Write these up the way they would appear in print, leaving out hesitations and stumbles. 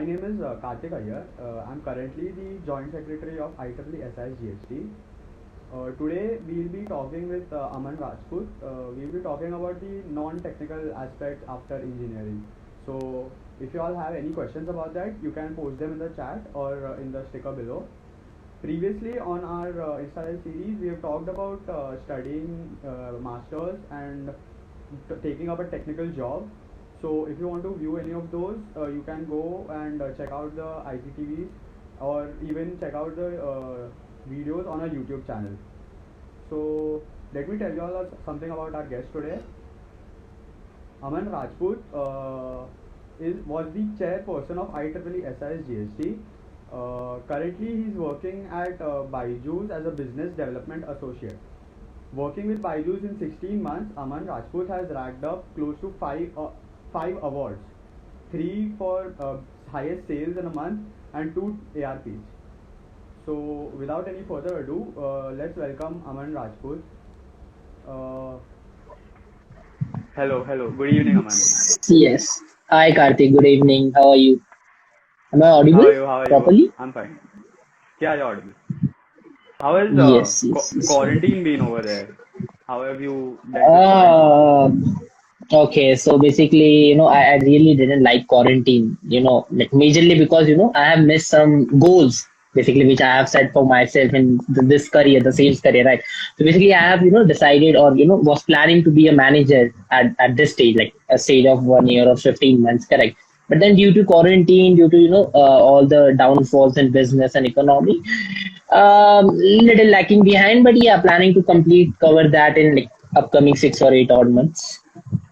My name is Karthik Iyer. I'm currently the Joint Secretary of IEEE SISGST. Today we'll be talking with Aman Rajput. We'll be talking about the non-technical aspects after engineering. So if you all have any questions about that, you can post them in the chat or in the sticker below. Previously on our Insta Live series, we have talked about studying masters and taking up a technical job. So if you want to view any of those, you can go and check out the IGTVs or even check out the videos on our YouTube channel. So let me tell you all something about our guest today. Aman Rajput was the chairperson of IEEE SISGST. Currently, he is working at Byju's as a business development associate. Working with Byju's in 16 months, Aman Rajput has racked up close to five awards, 3 for highest sales in a month and 2 ARPs. So without any further ado, let's welcome Aman Rajput. Hello. Good evening, Aman. Yes. Hi, Karthik. Good evening. How are you? Am I How audible are you? properly? I'm fine. Yeah, you're audible. How has Yes. quarantine been over there? How have you dealt with quarantine? Uh, okay. So basically, I really didn't like quarantine, like majorly because, I have missed some goals, basically, which I have set for myself in this career, the sales career, right? So basically, I have, decided or, was planning to be a manager at this stage, like a stage of 1 year or 15 months, correct? But then due to quarantine, due to, all the downfalls in business and economy, little lacking behind, but yeah, planning to cover that in like upcoming 6 or 8 odd months.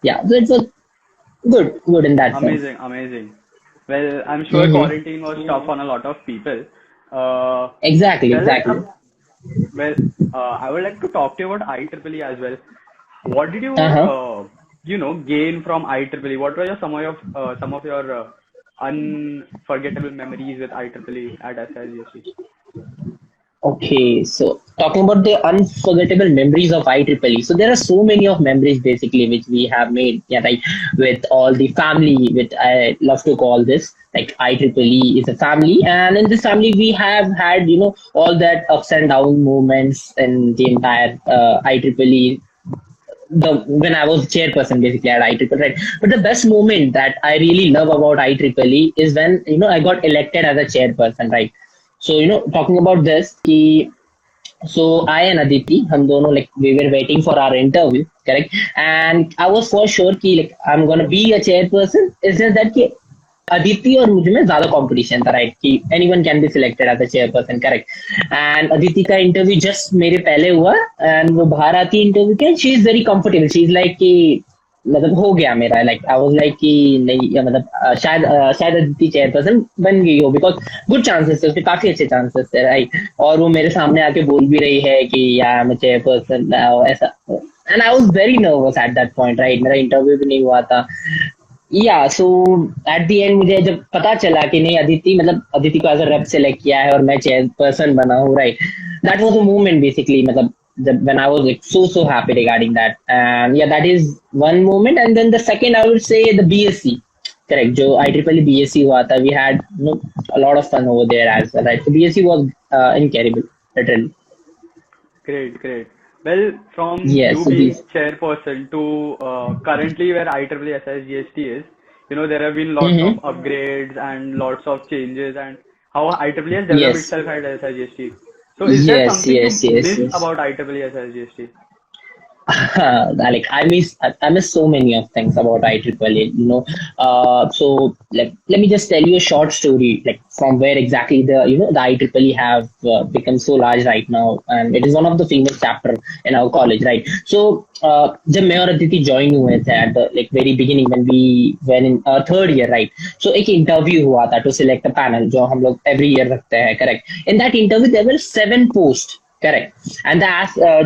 Yeah, so it was good in that sense. Amazing. Well, I'm sure Mm-hmm. quarantine was tough on a lot of people. Uh, Exactly, tell us, exactly. well, I would like to talk to you about IEEE as well. What did you, Uh-huh. gain from IEEE? What were some of your unforgettable memories with IEEE at SIGST? Okay, so talking about the unforgettable memories of IEEE. So there are so many of memories basically which we have made, yeah, right, with all the family, which I love to call this. Like IEEE is a family, and in this family we have had, all that ups and down moments in the entire IEEE. The when I was chairperson basically at IEEE, right? But the best moment that I really love about IEEE is when I got elected as a chairperson, right? So talking about this, so I and Aditi, हम दोनों like we were waiting for our interview, correct? And I was for sure कि like I'm gonna be a chairperson. It's just that कि अदिति और मुझ में ज्यादा competition था, right? कि anyone can be selected as a chairperson, correct? And Aditi का interview just मेरे पहले हुआ एंड वो बाहर आती है इंटरव्यू के, she is very comfortable, she is like कि मतलब हो गया मेरा, लाइक आई वाज लाइक कि नहीं, या मतलब शायद अदिति चेयरपर्सन बन गई हो, बिकॉज गुड चांसेस थे उसके, काफी अच्छे चांसेस थे, राइट? और वो मेरे सामने आके बोल भी रही है कि यार मैं चेयरपर्सन ऐसा, and I was very nervous eight that point, right? मेरा इंटरव्यू भी नहीं हुआ था। या सो एट द एंड मुझे जब पता चला कि नहीं, अदिति को एज अ रेप सेलेक्ट किया है और मैं चेयरपर्सन बना हूँ, right? That was a moment basically, मतलब जब when I was like so happy regarding that, and yeah, that is one moment. And then the second I would say the BSc, correct? जो IEEE BSc हुआ था, we had a lot of fun over there as well, right? So BSc was incredible, literally. Great. Well, from Yes, you so being these. chairperson to currently where IEEE SIGST is, there have been lots of Mm-hmm. upgrades and lots of changes and how IEEE has developed Yes, itself at SIGST. So is there yes, something you yes, yes, miss yes. about IEEE SIGST? Like I miss so many of things about IEEE, so let me just tell you a short story, like from where exactly the IEEE have become so large right now, and it is one of the famous chapter in our college, right? So जब मैं और Aditi join हुए थे at the like very beginning, when we were in third year, right? So एक interview हुआ था to select a panel जो हम लोग every year रखते हैं, correct? In that interview there were 7 posts, correct? And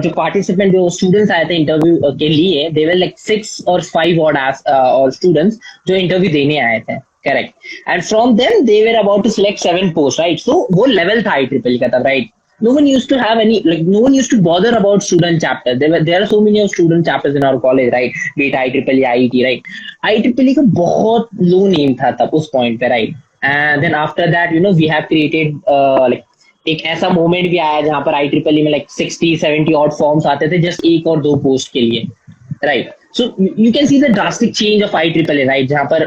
जो पार्टिसिपेंट जो स्टूडेंट्स आए थे इंटरव्यू के लिए, दे वर लाइक 6 or 5 और स्टूडेंट्स जो इंटरव्यू देने आए थे, correct? And from them they were about to select 7 post, right? So वो लेवल था IEEE का तब, right? No one used to have any, like no one used to bother about student chapter. There are so many of student chapters in our college, right? Be it IEEE, IET, right? IEEE का बहुत low name था तब उस point पे, right? and then after that we have created like एक ऐसा moment भी आया जहाँ पर IEEE में like 60-70 odd फॉर्म्स आते थे जस्ट एक और दो पोस्ट के लिए, right. So you can see the drastic change of IEEE, right? जहाँ पर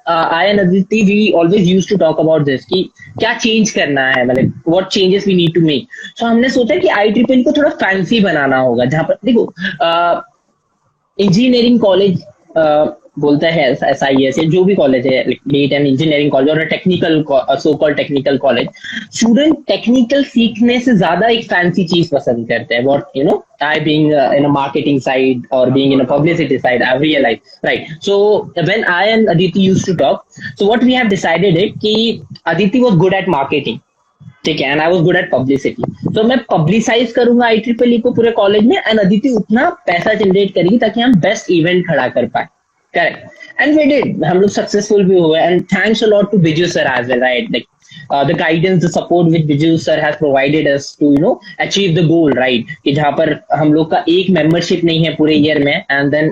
I and Aditi we always used to talk about this कि क्या चेंज करना है, मतलब what changes we need to make. So हमने सोचा कि IEEE को थोड़ा फैंसी बनाना होगा, जहाँ पर देखो इंजीनियरिंग कॉलेज बोलता है SIS या जो भी कॉलेज है, बीट एन इंजीनियरिंग कॉलेज और technical so called technical college, student technical सीखने से ज्यादा एक फैंसी चीज पसंद करते हैं. What I being in a marketing side or being in a publicity side, I've realized, right? So when I and Aditi used to talk, so what we have decided is कि Aditi was good at marketing, ठीक है, and I was good at publicity. तो मैं publicise करूंगा IEEE को पूरे college में, and Aditi उतना पैसा जनरेट करेगी ताकि हम बेस्ट इवेंट खड़ा कर पाए. करेक्ट, एंड वी डिड, हम लोग सक्सेसफुल भी हुए, and thanks a lot to Biju sir as well, right? Like the guidance, the support which Biju sir has provided us to achieve the goal, right? कि जहाँ पर हम लोग का एक मेंबरशिप नहीं है पूरे ईयर में, and then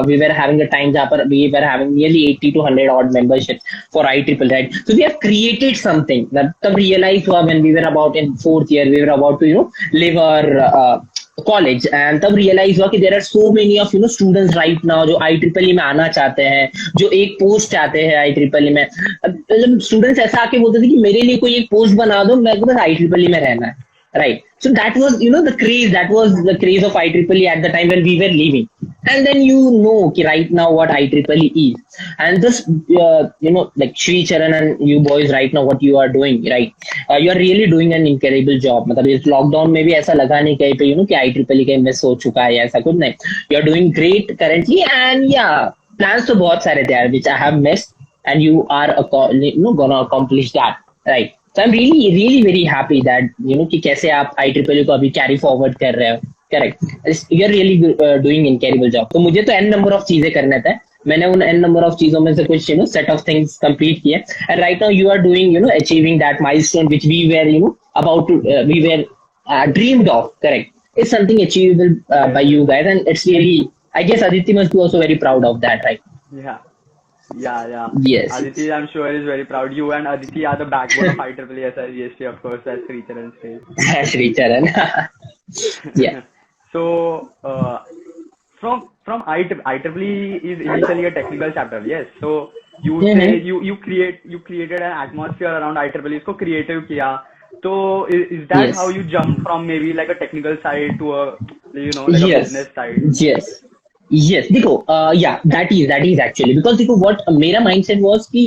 we were having a time जहाँ पर we were having nearly 80 to 100 odd memberships for IEEE, right? So we have created something that तब realize हुआ when we were about in 4th year, we were about to live our college, and तब realise हुआ कि there are so many of students right now जो IEEE में आना चाहते हैं, जो एक पोस्ट चाहते हैं IEEE में. जब स्टूडेंट्स ऐसा आके बोलते थे कि मेरे लिए कोई एक पोस्ट बना दो, मेरे को बस IEEE में रहना है, right? So that was the craze of IEEE at the time when we were leaving. And then कि right now what IEEE is, and this like Shri Charan and you boys right now what you are doing, right? You are really doing an incredible job. मतलब इस lockdown में भी ऐसा लगा नहीं कहीं पे कि IEEE का मिस हो चुका है, ऐसा कुछ नहीं. You are doing great currently, and yeah, plans तो बहुत सारे थे which I have missed, and you are gonna accomplish that, right? So I'm really really very happy that कि कैसे आप IEEE को अभी कैरी फॉरवर्ड कर रहे हो. Correct, you are really doing incredible job. तो मुझे तो n नंबर ऑफ चीजें करने थे, मैंने उन n नंबर ऑफ चीजों में से कुछ सेट ऑफ थिंग्स कंप्लीट किए, and right now you are doing achieving that milestone which we were about to we were dreamed of. Correct, it's something achievable by you guys, and it's really, I guess Aditi must be also very proud of that, right? Yeah. Yes. Aditi, I'm sure, is very proud. You and Aditi are the backbone of IEEE SIGST, of course, as Sri Charan says. Sri Charan. Yeah. So, from IEEE is initially a technical chapter, yes. So you say you created an atmosphere around IEEE, इसको creative किया. So is that Yes. how you jump from maybe like a technical side to a like a Yes. business side? Yes, देखो, yeah, that is actually because देखो what मेरा mindset was कि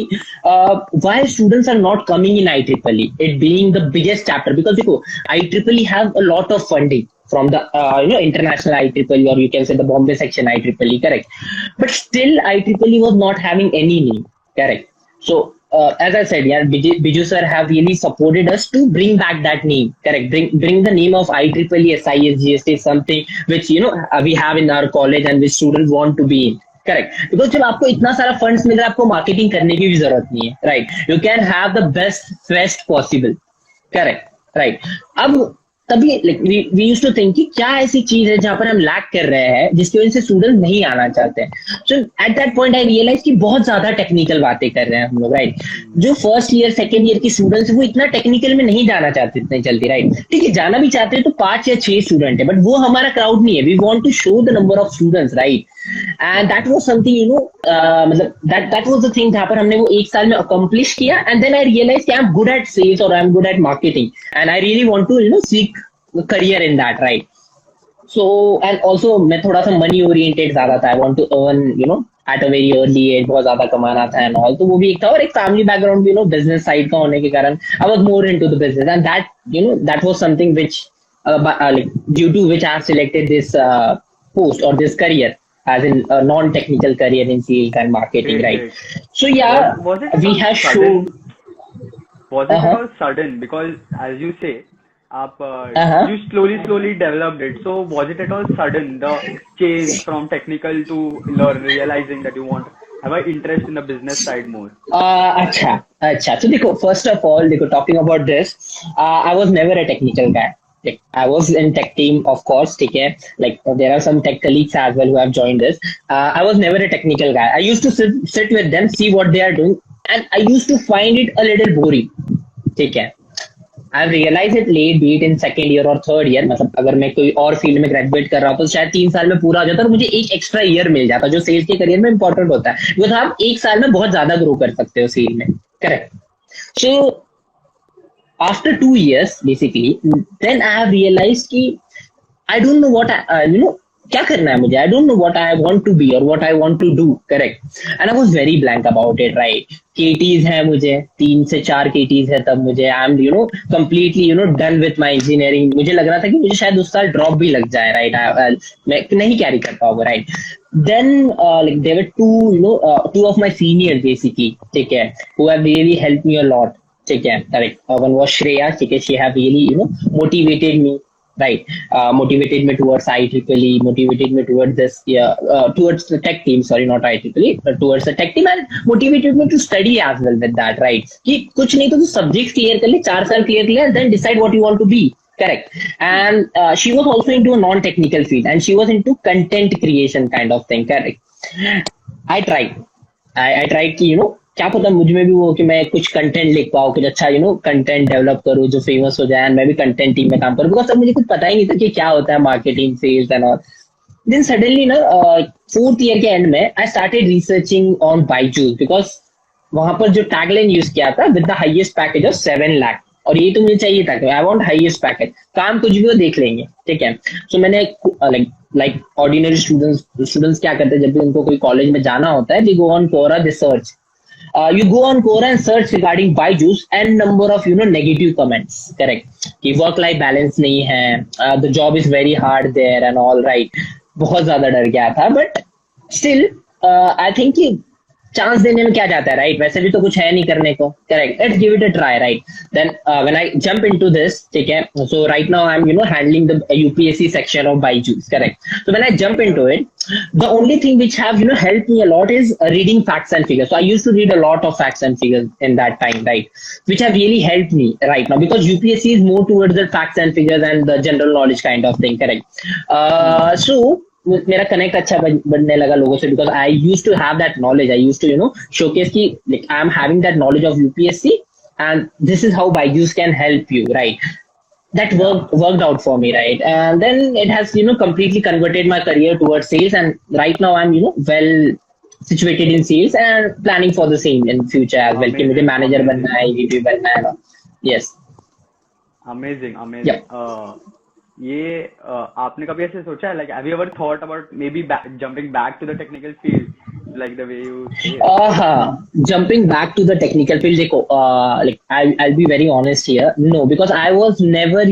why students are not coming in IEEE, it being the biggest chapter, because देखो IEEE have a lot of funding from the international IEEE, or you can say the Bombay section IEEE, correct? But still IEEE was not having any name, correct? So as I said, yeah, Biju sir have really supported us to bring back that name, correct? Bring the name of IEEE SISGST, something which we have in our college and which students want to be in, correct? Because जब आपको इतना सारा funds मिल रहा है, आपको marketing करने की भी जरूरत नहीं है, right? You can have the best fest possible, correct, right? अब तभी वी यूज्ड टू थिंक कि क्या ऐसी चीज है जहां पर हम लैक कर रहे हैं जिसकी वजह से स्टूडेंट नहीं आना चाहते हैं. So at that point I realize कि बहुत ज्यादा टेक्निकल बातें कर रहे हैं हम लोग, राइट? जो फर्स्ट ईयर सेकंड ईयर की स्टूडेंट्स वो इतना टेक्निकल में नहीं जाना चाहते इतनी जल्दी, राइट? ठीक है, जाना भी चाहते हैं तो 5 या 6 स्टूडेंट है, बट वो हमारा क्राउड नहीं है. We want to show the number of students, right? And that was something मतलब दैट वाज द थिंग जहां पर हमने वो एक साल में अकम्प्लिश किया. एंड देन आई रियलाइज कि I am good at sales और I am good at marketing, and I really want to seek career in that, right? So and also मैं थोड़ा सा money oriented ज्यादा था. I want to earn at a very early age, बहुत ज्यादा कमाना था and all. तो वो भी एक था, और एक family background भी business side का होने के कारण I was more into the business, and that that was something which like due to which I have selected this post or this career as in a non-technical career in sales and marketing, right? So yeah, was it we have shown. Was it because sudden? Because as you say, you slowly developed it. So was it at all sudden, the change from technical to realizing that you want have an interest in the business side more? अच्छा. So देखो, first of all, देखो, talking about this, I was never a technical guy. Like, I was in tech team, of course, ठीक है. Like there are some tech colleagues as well who have joined this. I was never a technical guy. I used to sit with them, see what they are doing, and I used to find it a little boring. ठीक है, I realize it late, be it in second year और third year, मतलब अगर मैं कोई और field में graduate कर रहा हूँ तो शायद 3 साल में पूरा हो जाता और मुझे एक एक्स्ट्रा ईयर मिल जाता, जो सेल्स के करियर में इंपॉर्टेंट होता है, बिकॉज आप 1 साल में बहुत ज्यादा ग्रो कर सकते हो सेल में, correct. So after 2 years basically, then I have realized कि I don't know what क्या करना है मुझे. I don't know what I want to be or what I want to do, correct. And I was very blank about it, right. KTs है मुझे, 3 से 4 KTs है तब मुझे. I am completely done with my engineering. मुझे लग रहा था कि मुझे शायद उस साल ड्रॉप भी लग जाए, right. मैं नहीं कैरी कर पाऊंगा, right. Then like there were two of my seniors basically, ठीक है, who have really helped me a lot, ठीक है, correct. One was Shreya, ठीक है, she have really motivated me, right. Motivated me towards IEEE, motivated me towards this, towards the tech team, sorry, not IEEE, but towards the tech team, and motivated me to study as well with that, right. कि कुछ नहीं तो तू subjects clear कर ले, 4 साल clear कर ले, then decide what you want to be, correct. And she was also into a non-technical field, and she was into content creation kind of thing, correct. I tried कि क्या पता मुझ में भी वो कि मैं कुछ कंटेंट लिख पाऊँ, कुछ अच्छा कंटेंट डेवलप करूँ जो फेमस हो जाए, मैं भी कंटेंट टीम में काम करूँ, बिकॉज अब मुझे कुछ पता ही नहीं था कि क्या होता है marketing, sales and all. Then suddenly 4th year के एंड में I started researching on Byju's, because वहां पर जो टैगलाइन यूज किया था, with the highest package of 7 lakh, और ये तो मुझे चाहिए था कि आई वांट हाईएस्ट पैकेज, काम कुछ भी वो देख लेंगे, ठीक है. सो मैंने लाइक ऑर्डिनरी स्टूडेंट्स क्या करते हैं जब भी उनको कोई कॉलेज में जाना होता है, they go on Quora, they search. You go on Quora and search regarding Byju's and number of negative comments, correct. कि work life balance नहीं है, the job is very hard there and all, right. बहुत ज्यादा डर गया था, but still I think कि chance देने में क्या जाता है, राइट. वैसे भी तो कुछ है नहीं करने को, correct. Let's give it a try, right. Then when I jump into this, ठीक है, so right now I am handling the UPSC section of Byju's, correct. So when I jump into it, the only thing which have helped me a lot is reading facts and figures. So I used to read a lot of facts and figures in that time, right, which have really helped me right now, because UPSC is more towards the facts and figures and the general knowledge kind of thing, correct. So मेरा connect अच्छा बनने लगा लोगों से, because I use to have that knowledge. I use to showcase की like I am having that knowledge of UPSC and this is how Byju's can help you, right. That worked out for me, right. And then it has completely converted my career towards sales, and right now I'm well situated in sales and planning for the same in future as well, कि मुझे manager बनना है, VP बनना है. Yes. Amazing. Yep. ये आपने कभी ऐसे सोचा है, like have you ever thought about maybe jumping back to the technical field, like the way you say? Jumping back to the technical field, देखो, like I'll be very honest here, no, because I was never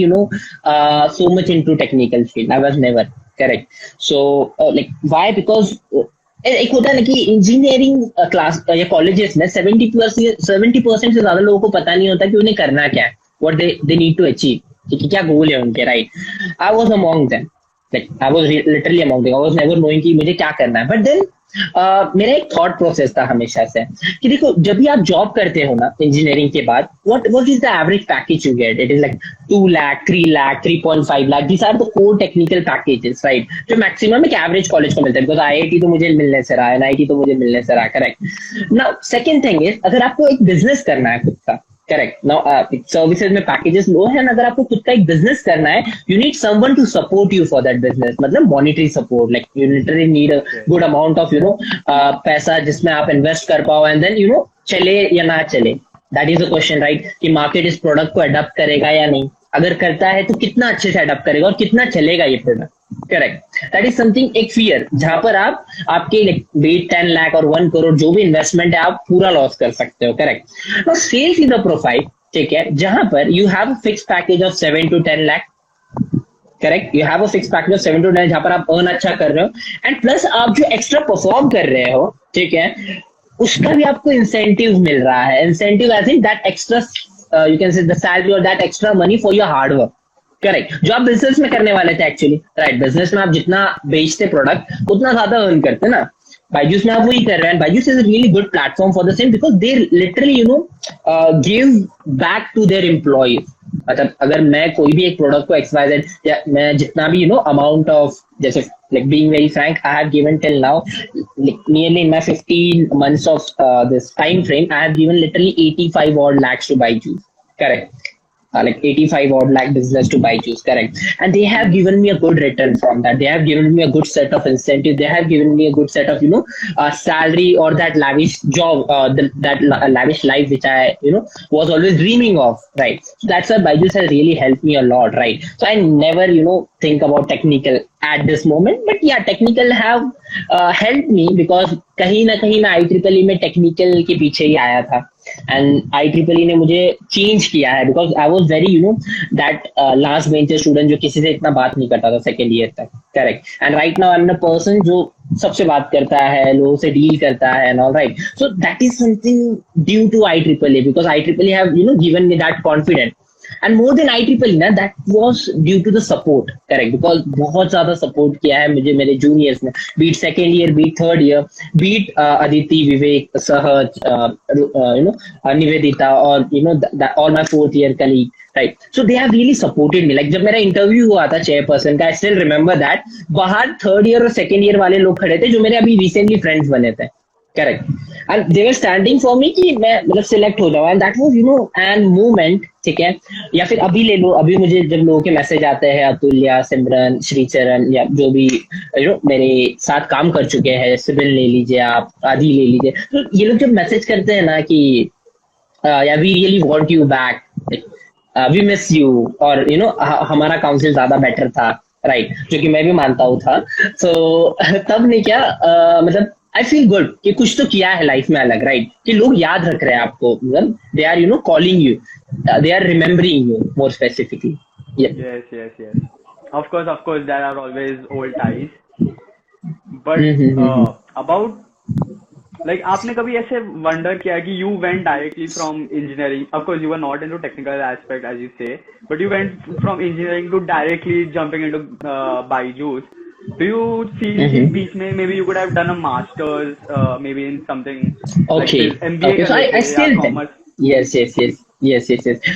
so much into technical field. I was never, correct. So like why? Because एक होता है ना कि engineering class या colleges में 70% से ज्यादा लोगों को पता नहीं होता कि उन्हें करना क्या है, what they need to achieve, कि क्या गोल है उनके, right. I was among them, like I was literally among them. I was never knowing कि मुझे क्या करना है. बट देन मेरा एक थॉट प्रोसेस था हमेशा से कि देखो, जब भी आप जॉब करते हो ना इंजीनियरिंग के बाद, what is the average package you get? It is like 2 lakh, 3 lakh, 3.5 lakh. These are the core technical packages, right? जो मैक्सिमम एक एवरेज कॉलेज को मिलता है, बिकॉज IIT तो मुझे मिलने से रहा है, NIT तो मुझे मिलने से रहा है, correct. Now second thing is, अगर आपको एक बिजनेस करना है खुद का, करेक्ट. नाउ सर्विसेज में पैकेजेस लो है, अगर आपको खुद का एक बिजनेस करना है, you need someone to support you for that business, मतलब monetary support, like you literally need a good amount of पैसा जिसमें आप इन्वेस्ट कर पाओ, एंड देन चले या ना चले, that is a question, right. कि मार्केट इस प्रोडक्ट को अडॉप्ट करेगा या नहीं, अगर करता है तो कितना अच्छे से अडॉप्ट करेगा और कितना चलेगा ये product, correct. That is something, एक फियर, जहां पर आप आपके 10 लाख और 1 करोड़ जो भी इन्वेस्टमेंट है, आप पूरा लॉस कर सकते हो, correct. Now sales is a profile, ठीक है, जहां पर you have a fix package of 7 to 10 lakh, correct. You have a fix package of 7 to 10, जहां पर आप अर्न अच्छा कर रहे हो, एंड प्लस आप जो एक्स्ट्रा परफॉर्म कर रहे हो, ठीक है, उसका भी आपको इंसेंटिव मिल रहा है. Incentive as in that extra, you can say the salary or that extra money for your hard work, correct. जो आप बिजनेस में करने वाले थे एक्चुअली, राइट. बिजनेस में आप जितना बेचते प्रोडक्ट उतना ज्यादा अर्न करते ना. Byju's में आप वही कर रहे हैं. Byju's is a really good platform for the same, because they literally give back to their employees. मतलब अगर मैं कोई भी एक प्रोडक्ट को XYZ, या मैं जितना भी अमाउंट ऑफ, जैसे Like being very frank, I have given till now, like nearly in my 15 months of this time frame, I have given literally 85 odd lakhs to Byju's. Correct. Like 85 odd lakh business to Byju's, correct. And they have Mm-hmm. given me a good return from that. They have given me a good set of incentive. They have given me a good set of, salary, or that lavish job, lavish life, which I, was always dreaming of, right? So that's why Byju's has really helped me a lot, right? So I never, think about technical at this moment, but yeah, technical have helped me, because कहीं ना कहीं मैं IEEE में technical के पीछे ही आया था, and IEEE ने मुझे चेंज किया है, because I was very that last bencher student जो किसी से इतना बात नहीं करता था सेकेंड ईयर तक, correct. And right now I am the person जो सबसे बात करता है, लोगों से डील करता है, and all right. So that is something due to IEEE, because IEEE have given me that confidence. And more than IEEE ना, that was due to the support, correct, because बहुत ज्यादा support किया है मुझे मेरे juniors ने, be it second year, be it third year, be it Aditi, Vivek, Sahaj, Nivedita, or all my fourth year colleague, right? So they have really supported me. Like जब मेरा interview हुआ था chairperson का, I still remember that, बाहर third year और second year वाले लोग खड़े थे जो मेरे अभी recently friends बने थे, correct. And they were standing for me कि मैं मतलब सिलेक्ट हो जाऊँ, and that was an movement, ठीक है. या फिर अभी ले लो, अभी मुझे जब लोगों के मैसेज आते हैं, अतुल, सिमरन, श्रीचरण, या जो भी मेरे साथ काम कर चुके हैं, सिबिल ले लीजिए आप, आदि ले लीजिए, तो ये लोग जब मैसेज करते हैं ना कि या we really want you back, we miss you, और हमारा काउंसिल ज्यादा बेटर था, राइट, जो कि मैं भी मानता हूँ था. सो तब ने क्या, मतलब आई फील गुड कि कुछ तो किया है लाइफ में अलग, राइट, कि लोग याद रख रहे हैं आपको, मतलब they are calling you, they are remembering you more specifically. Yeah. Yes. Of course, there are always old ties. But Mm-hmm. about, like, आपने कभी ऐसे wonder किया कि you went directly from engineering? Of course, you were not into technical aspect as you say, but you went from engineering to directly jumping into Byju's. Do you see कि Mm-hmm. बीच में maybe you could have done a master's, maybe in something like Okay. this, MBA Okay. कर So I लेते या still think. commerce? Yes.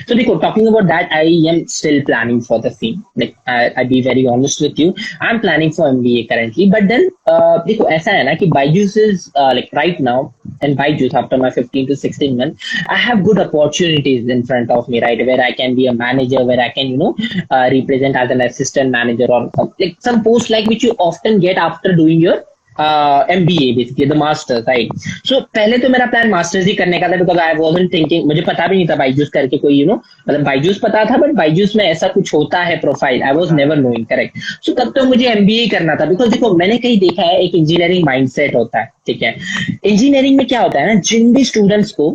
So देखो, talking about that, I am still planning for the same. Like I be very honest with you, I'm planning for MBA currently. But then देखो ऐसा है ना कि Byju's is like right now, and Byju's after my 15 to 16 months, I have good opportunities in front of me, right? Where I can be a manager, where I can represent as an assistant manager, or like some post like which you often get after doing your MBA, basically the masters, right. So पहले तो मेरा plan masters ही करने का था, because I wasn't thinking, मुझे पता भी नहीं था बाइजूस करके कोई मतलब बाइजूस पता था, बट बाइजूस में ऐसा कुछ होता है profile, I was never knowing, correct. So तब तो मुझे MBA करना था, बिकॉज देखो मैंने कहीं देखा है एक इंजीनियरिंग माइंडसेट होता है, ठीक है. इंजीनियरिंग में क्या होता है ना, जिन भी स्टूडेंट्स को,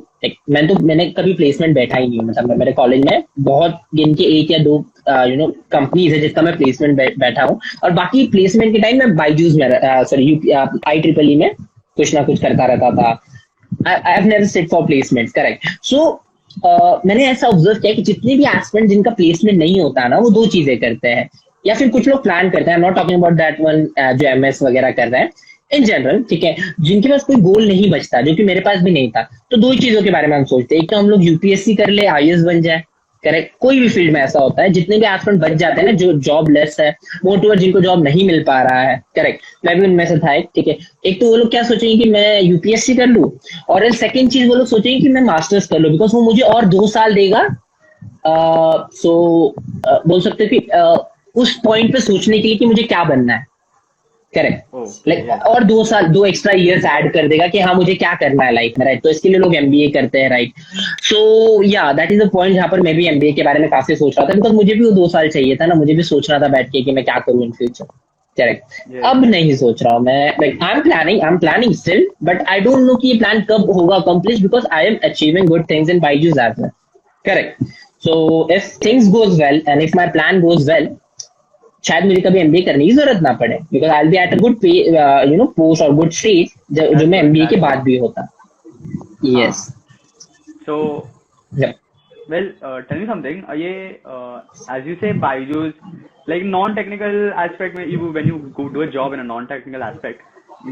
मैंने कभी प्लेसमेंट बैठा ही नहीं, मतलब मेरे कॉलेज में बहुत गिन के एक या दो कंपनीज है जिसका मैं प्लेसमेंट बैठा हूँ, और बाकी प्लेसमेंट के टाइम मैं बाइजूस में, सॉरी IEEE में कुछ ना कुछ करता रहता था. I have never sit for placement, correct. So मैंने ऐसा ऑब्जर्व किया कि जितने भी एस्पिरेंट जिनका प्लेसमेंट नहीं होता ना, वो दो चीजें करते हैं, या फिर कुछ लोग प्लान करते हैं, not talking about that one जो MS वगैरह कर रहे हैं, इन जनरल, ठीक है, जिनके पास कोई गोल नहीं बचता, जो कि मेरे पास भी नहीं था. तो दो ही चीजों के बारे में हम सोचते हैं, एक तो हम लोग UPSC कर ले, IAS बन जाए, करेक्ट. कोई भी फील्ड में ऐसा होता है, जितने भी एस्पिरेंट बच जाते हैं ना, जो जॉब लेस है, मोटिवेट जिनको जॉब नहीं मिल पा रहा है, करेक्ट, मैं भी उनमें से था, ठीक है. एक तो वो लोग क्या सोचेंगे कि मैं UPSC कर लूं, और सेकंड चीज वो लोग सोचेंगे कि मैं मास्टर्स कर लूं, बिकॉज वो मुझे और 2 साल देगा. सो बोल सकते हो कि उस पॉइंट पे सोचने के लिए कि मुझे क्या बनना है, करेक्ट, लाइक और 2 साल, 2 एक्स्ट्रा ईयर्स ऐड कर देगा कि हाँ मुझे क्या करना है लाइफ में, राइट. तो इसके लिए लोग MBA करते हैं, राइट. सो या दैट इज द पॉइंट जहां पर मैं भी MBA के बारे में काफी सोच रहा था, बिकॉज मुझे भी वो 2 साल चाहिए था ना, मुझे भी सोचना था बैठ के कि मैं क्या करूँ इन फ्यूचर, करेक्ट. अब नहीं सोच रहा हूँ मैं, like I am planning still, but I don't know कि ये प्लान कब होगा accomplish, because I am achieving good things in Byju's as well, correct. So if things goes well and if my plan goes well, शायद मुझे कभी MBA करने की जरूरत ना पड़े, because I will be at a good post और good stage, जो मैं MBA के बाद भी होता. Yes. So well, tell me something. ये as you say, Byju's, like non-technical aspect में, when you go do a job in a non-technical aspect,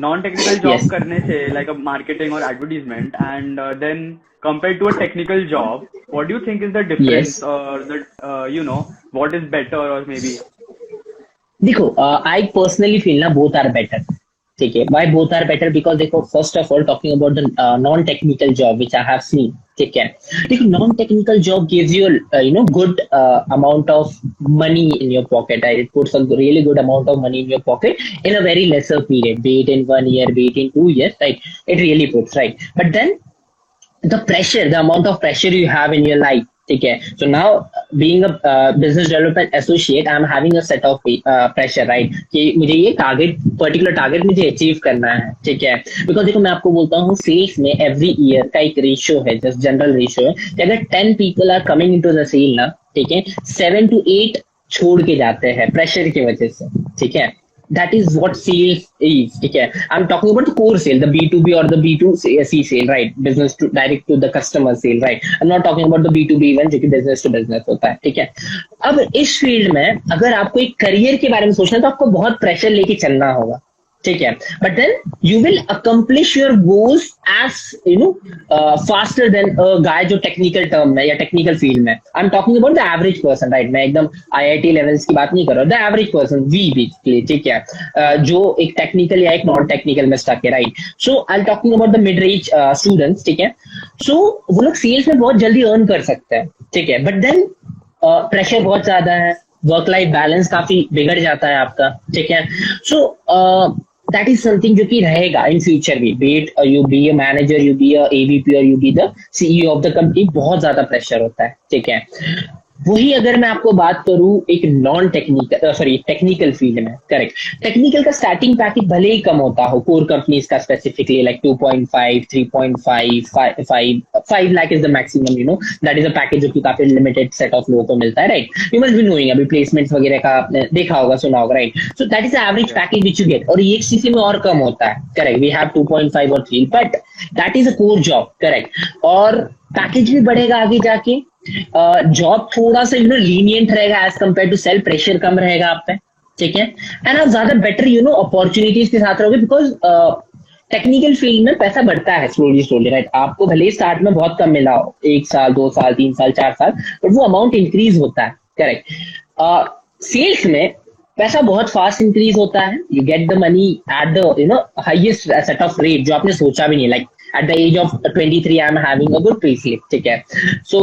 non-technical job Yes. करने से, like a marketing or advertisement, and then compared to a technical job, what do you think is the difference, Yes. or the what is better, or maybe? देखो, आई personally feel ना both are better. ठीक है, why both are better? Because देखो, first of all talking about the non technical job which I have seen. ठीक है, देखो, non technical job gives you good amount of money in your pocket, right? It puts a really good amount of money in your pocket in a very lesser period, be it in 1 year, be it in 2 years, right? It really puts, right? But then the pressure, the amount of pressure you have in your life. ठीक है, so now being a business development associate, I am having a set of pressure, right? कि मुझे ये target, particular target मुझे achieve करना है. ठीक है, बिकॉज देखो, मैं आपको बोलता हूँ, सेल्स में एवरी ईयर का एक रेशियो है, जस्ट जनरल रेशियो है कि अगर 10 people are coming into the cell ना, ठीक है, 7 to 8 छोड़ के जाते हैं प्रेशर की वजह से. ठीक है, that is what sales is. Okay, I'm talking about the core sale, the B2B or the B2C sale, right? Business to direct to the customer sale, right? I'm not talking about the B2B one जो कि business to business होता है. ठीक है, अब इस field में अगर आपको एक करियर के बारे में सोचना है तो आपको बहुत प्रेशर लेके चलना होगा. ठीक है, but then you will accomplish your goals as faster than a guy जो टेक्निकल टर्म में या टेक्निकल फील्ड में. I am talking about the average person, right? मैं एकदम आईआईटी लेवल्स की बात नहीं कर रहा हूँ, the average person, we basically. ठीक है, जो एक टेक्निकल या एक नॉन टेक्निकल में स्टक है, right? So I am talking about the mid range students. ठीक है, सो वो लोग सेल्स में बहुत जल्दी अर्न कर सकते हैं. ठीक है, बट देन प्रेशर बहुत ज्यादा है, वर्क लाइफ बैलेंस काफी बिगड़ जाता है आपका. ठीक है, सो that is something जो कि रहेगा in future भी, be it you be a manager, you be a AVP or you be the CEO of the company. बहुत ज्यादा प्रेशर होता है. ठीक है, वही अगर मैं आपको बात करूं एक नॉन टेक्निकल टेक्निकल फील्ड में, करेक्ट, टेक्निकल का स्टार्टिंग पैकेज भले ही कम होता हो, कोर कंपनीज का specifically like 2.5, 3.5, 5 lakh is the maximum, that is a package जो कि काफी लिमिटेड सेट ऑफ लोगों को मिलता है, right? You must be knowing, अभी प्लेसमेंट्स वगैरह का आपने देखा होगा, सुना होगा, right? So that is the average package which you get, और ये सीसी में और कम होता है, करेक्ट? वी हैव 2.5 और 3, but that is a core job, correct? और पैकेज भी बढ़ेगा आगे जाके, जॉब थोड़ा सा लीनियंट रहेगा as compare to sale, pressure कम रहेगा आप पे. ठीक है, एंड आप ज्यादा बेटर अपॉर्चुनिटीज के साथ रहोगे, बिकॉज टेक्निकल फील्ड में पैसा बढ़ता है स्लोली, राइट? आपको भले ही स्टार्ट में बहुत कम मिला हो, 1 साल 2 साल 3 साल 4 साल, बट वो अमाउंट इंक्रीज होता है, करेक्ट? सेल्स में पैसा बहुत फास्ट इंक्रीज होता है, you get the money at the highest set of rate जो आपने सोचा भी नहीं, like at the age of 23 I am having a good payslip. ठीक है, so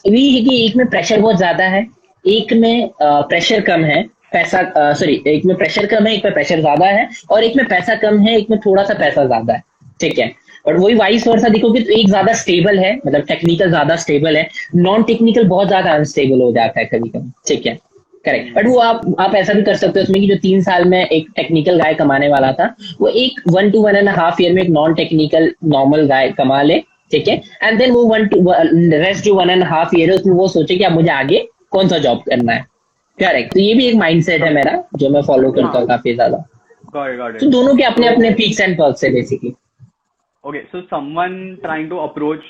ये है कि एक में प्रेशर बहुत ज्यादा है, एक में प्रेशर कम है, पैसा एक में प्रेशर कम है, एक में प्रेशर ज्यादा है, और एक में पैसा कम है, एक में थोड़ा सा पैसा ज्यादा है. ठीक है, बट वही वाइस वर्सा देखोगे तो एक ज्यादा स्टेबल है, मतलब टेक्निकल ज्यादा स्टेबल है, नॉन टेक्निकल बहुत ज्यादा अनस्टेबल हो जाता है कभी कभी. ठीक है, करेक्ट, बट वो आप ऐसा भी कर सकते हो उसमें कि जो 3 साल में एक टेक्निकल गाय कमाने वाला था, वो एक 1 to 1.5 ईयर में एक नॉन टेक्निकल नॉर्मल गाय कमा ले. ठीक है, एंड देन वो रेस्ट जो 1.5 ईयर है उसमें वो सोचे कि अब मुझे आगे कौन सा जॉब करना है. करेक्ट, तो ये भी एक माइंडसेट है मेरा जो मैं फॉलो करता हूँ काफी ज्यादा. तो दोनों के अपने अपने पीक्स एंड पर्क्स है basically. Okay, so someone trying to approach